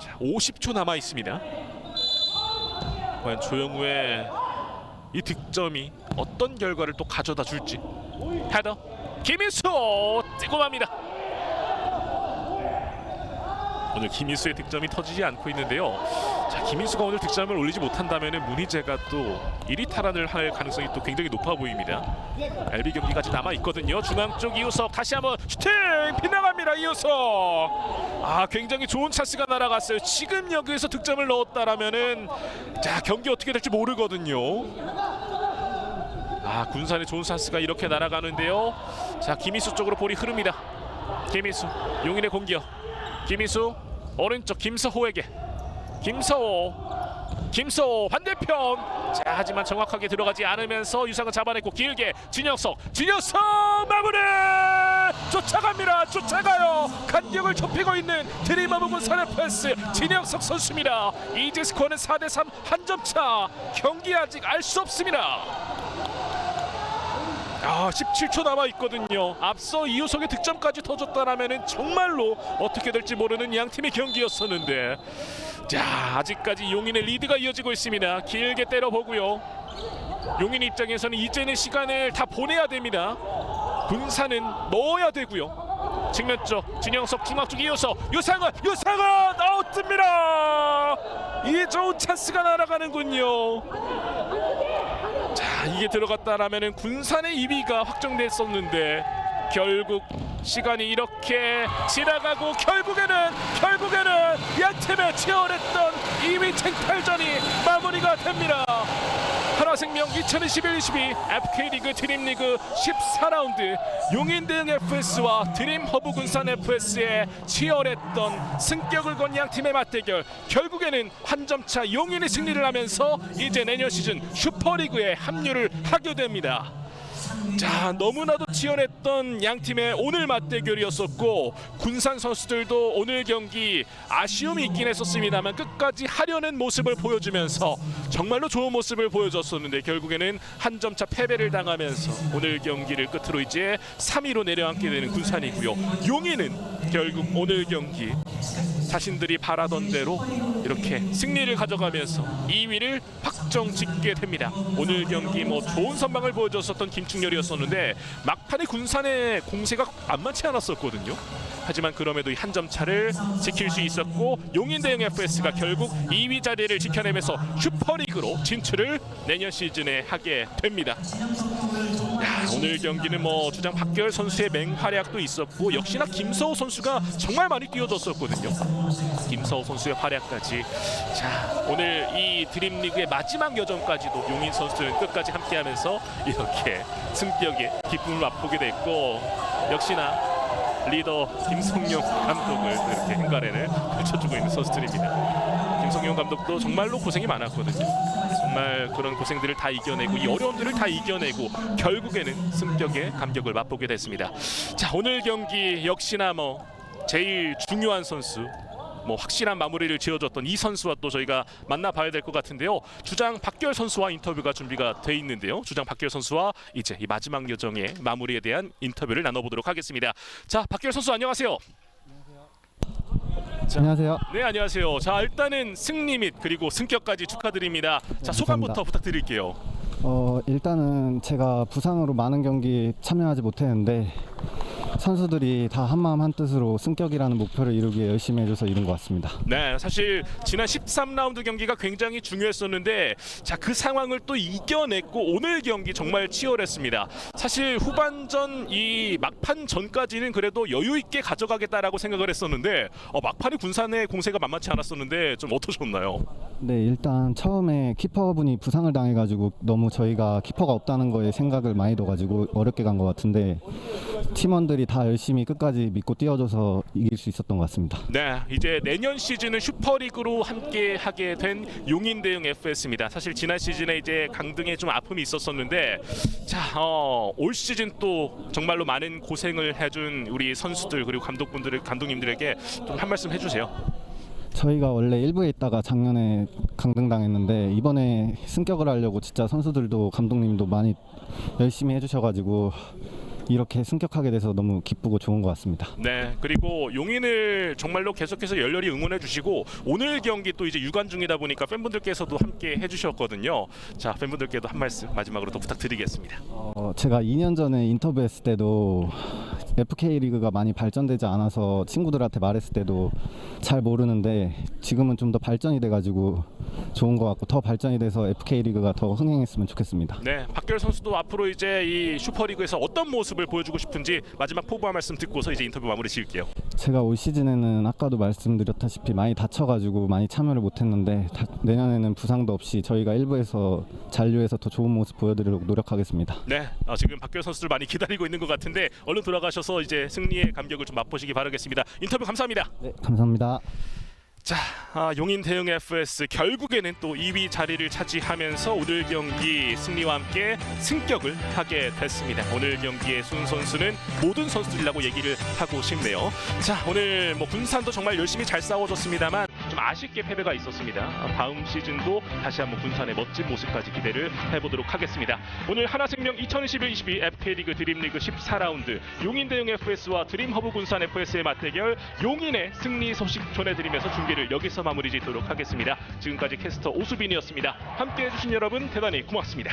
자, 50초 남아 있습니다. 과연 조영우의 이 득점이 어떤 결과를 또 가져다 줄지. 헤더 김희수 뜨거워합니다. 오늘 김희수의 득점이 터지지 않고 있는데요. 자, 김희수가 오늘 득점을 올리지 못한다면 문희재가 또 1위 탈환을 할 가능성이 또 굉장히 높아 보입니다. LB 경기까지 남아 있거든요. 중앙 쪽 이우석 다시 한번 슈팅 빗나갑니다. 이우석. 아 굉장히 좋은 찬스가 날아갔어요. 지금 여기에서 득점을 넣었다라면은 자 경기 어떻게 될지 모르거든요. 아 군산의 좋은 찬스가 이렇게 날아가는데요. 자 김희수 쪽으로 볼이 흐릅니다. 김희수 용인의 공격. 김희수 오른쪽 김서호에게. 김서호 반대편. 자 하지만 정확하게 들어가지 않으면서 유상은 잡아냈고 길게 진영석 마무리. 쫓아갑니다. 쫓아가요. 간격을 좁히고 있는 드림허브 군산의 패스 진영석 선수입니다. 이제 스코어는 4대3 한 점 차. 경기 아직 알 수 없습니다. 17초 남아 있거든요. 앞서 이우석의 득점까지 터졌다라면은 정말로 어떻게 될지 모르는 양 팀의 경기였었는데, 자 아직까지 용인의 리드가 이어지고 있습니다. 길게 때려보고요. 용인 입장에서는 이제는 시간을 다 보내야 됩니다. 군산은 넣어야 되고요. 측면 쪽 진영석 중앙 쪽 이우석 유상은 아웃됩니다. 이 좋은 찬스가 날아가는군요. 자 이게 들어갔다라면은 군산의 2위가 확정됐었는데 결국 시간이 이렇게 지나가고 결국에는 양 팀의 치열했던 2위 쟁탈전이 마무리가 됩니다. 하나생명 2021-22 FK리그 드림리그 14라운드 용인 대응 FS와 드림허브 군산 FS의 치열했던 승격을 건 양 팀의 맞대결, 결국에는 한 점차 용인이 승리를 하면서 이제 내년 시즌 슈퍼리그에 합류를 하게 됩니다. 자 너무나도 치열했던 양 팀의 오늘 맞대결이었었고 군산 선수들도 오늘 경기 아쉬움이 있긴 했었습니다만 끝까지 하려는 모습을 보여주면서 정말로 좋은 모습을 보여줬었는데 결국에는 한 점차 패배를 당하면서 오늘 경기를 끝으로 이제 3위로 내려앉게 되는 군산이고요. 용인은 결국 오늘 경기 자신들이 바라던 대로 이렇게 승리를 가져가면서 2위를 확정짓게 됩니다. 오늘 경기 뭐 좋은 선방을 보여줬었던 김충렬이었었는데 막판에 군산의 공세가 만만치 않았었거든요. 하지만 그럼에도 한 점 차를 지킬 수 있었고 용인 대응 FS가 결국 2위 자리를 지켜내면서 슈퍼리그로 진출을 내년 시즌에 하게 됩니다. 오늘 경기는 뭐 주장 박결 선수의 맹활약도 있었고 역시나 김서호 선수가 정말 많이 뛰어줬었거든요. 김서호 선수의 활약까지. 자 오늘 이 드림리그의 마지막 여정까지도 용인 선수들은 끝까지 함께하면서 이렇게 승격의 기쁨을 맛보게 됐고 역시나 리더 김성용 감독을 이렇게 행가래를 펼쳐주고 있는 선수들입니다. 김성용 감독도 정말로 고생이 많았거든요. 정말 그런 고생들을 다 이겨내고 이 어려움들을 다 이겨내고 결국에는 승격의 감격을 맛보게 됐습니다. 자, 오늘 경기 역시나 뭐 제일 중요한 선수, 뭐 확실한 마무리를 지어줬던 이 선수와 또 저희가 만나봐야 될 것 같은데요. 주장 박규열 선수와 인터뷰가 준비가 돼 있는데요. 주장 박규열 선수와 이제 이 마지막 여정의 마무리에 대한 인터뷰를 나눠보도록 하겠습니다. 자, 박규열 선수 안녕하세요. 자, 안녕하세요. 네, 안녕하세요. 자, 일단은 승리 및 그리고 승격까지 축하드립니다. 자, 소감부터 부탁드릴게요. 일단은 제가 부상으로 많은 경기 참여하지 못했는데 선수들이 다 한마음 한뜻으로 승격이라는 목표를 이루기 위해 열심히 해줘서 이룬 것 같습니다. 네, 사실 지난 13라운드 경기가 굉장히 중요했었는데 자, 그 상황을 또 이겨냈고 오늘 경기 정말 치열했습니다. 사실 후반전 이 막판 전까지는 그래도 여유 있게 가져가겠다라고 생각을 했었는데 막판에 군산의 공세가 만만치 않았었는데 좀 어떠셨나요? 네, 일단 처음에 키퍼분이 부상을 당해가지고 너무 저희가 키퍼가 없다는 거에 생각을 많이 둬가지고 어렵게 간 것 같은데 팀원들이 다 열심히 끝까지 믿고 뛰어줘서 이길 수 있었던 것 같습니다. 네, 이제 내년 시즌은 슈퍼리그로 함께 하게 된 용인대흥 FS입니다. 사실 지난 시즌에 이제 강등에 좀 아픔이 있었었는데 자, 올 시즌 또 정말로 많은 고생을 해준 우리 선수들 그리고 감독님들에게 좀 한 말씀 해주세요. 저희가 원래 1부에 있다가 작년에 강등당했는데 이번에 승격을 하려고 진짜 선수들도 감독님도 많이 열심히 해주셔가지고 이렇게 승격하게 돼서 너무 기쁘고 좋은 것 같습니다. 네, 그리고 용인을 정말로 계속해서 열렬히 응원해 주시고 오늘 경기 또 이제 유관 중이다 보니까 팬분들께서도 함께 해주셨거든요. 자, 팬분들께도 한 말씀 마지막으로 또 부탁드리겠습니다. 제가 2년 전에 인터뷰했을 때도 FK리그가 많이 발전되지 않아서 친구들한테 말했을 때도 잘 모르는데 지금은 좀 더 발전이 돼가지고 좋은 것 같고 더 발전이 돼서 FK리그가 더 흥행했으면 좋겠습니다. 네, 박규열 선수도 앞으로 이제 이 슈퍼리그에서 어떤 모습을 보여주고 싶은지 마지막 포부한 말씀 듣고서 이제 인터뷰 마무리 지을게요. 제가 올 시즌에는 아까도 말씀드렸다시피 많이 다쳐가지고 많이 참여를 못했는데 내년에는 부상도 없이 저희가 1부에서 잔류해서 더 좋은 모습 보여드리려고 노력하겠습니다. 네, 지금 박규열 선수들 많이 기다리고 있는 것 같은데 얼른 돌아가셔서 이제 승리의 감격을 좀 맛보시기 바라겠습니다. 인터뷰 감사합니다. 네, 감사합니다. 자, 용인 대흥 FS 결국에는 또 2위 자리를 차지하면서 오늘 경기 승리와 함께 승격을 하게 됐습니다. 오늘 경기의 순 선수는 모든 선수들이라고 얘기를 하고 싶네요. 자, 오늘 뭐 군산도 정말 열심히 잘 싸워줬습니다만 좀 아쉽게 패배가 있었습니다. 다음 시즌도 다시 한번 군산의 멋진 모습까지 기대를 해보도록 하겠습니다. 오늘 하나생명 2021-22 FK리그 드림리그 14라운드 용인 대흥 FS와 드림허브 군산 FS의 맞대결 용인의 승리 소식 전해드리면서 중계를 여기서 마무리 짓도록 하겠습니다. 지금까지 캐스터 오수빈이었습니다. 함께해 주신 여러분 대단히 고맙습니다.